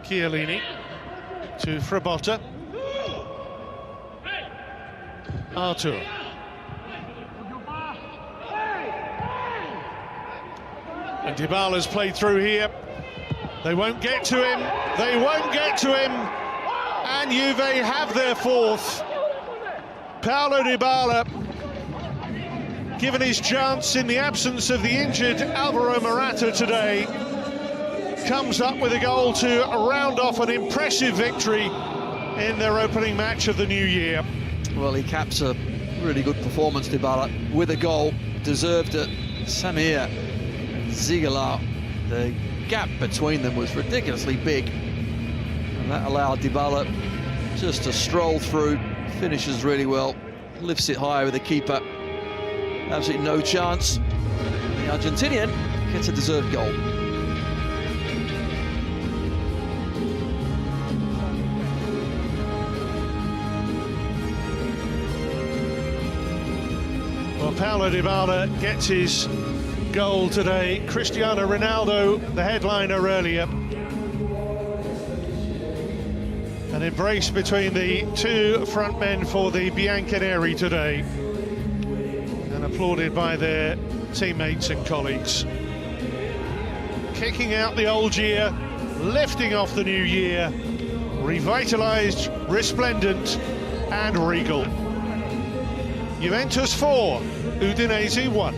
Chiellini to Frabotta. Artur. And Dybala's played through here. They won't get to him. They won't get to him. And Juve have their fourth. Paulo Dybala, given his chance in the absence of the injured Alvaro Morata today, comes up with a goal to round off an impressive victory in their opening match of the new year. Well, he caps a really good performance, Dybala, with a goal. Deserved it. Samir Zegala, the gap between them was ridiculously big, and that allowed Dybala just to stroll through. Finishes really well, lifts it high with the keeper. Absolutely no chance. The Argentinian gets a deserved goal. Well, Paulo Dybala gets his goal today. Cristiano Ronaldo, the headliner earlier. An embrace between the two front men for the Bianconeri today, and applauded by their teammates and colleagues. Kicking out the old year, lifting off the new year, revitalised, resplendent and regal. Juventus 4, Udinese 1.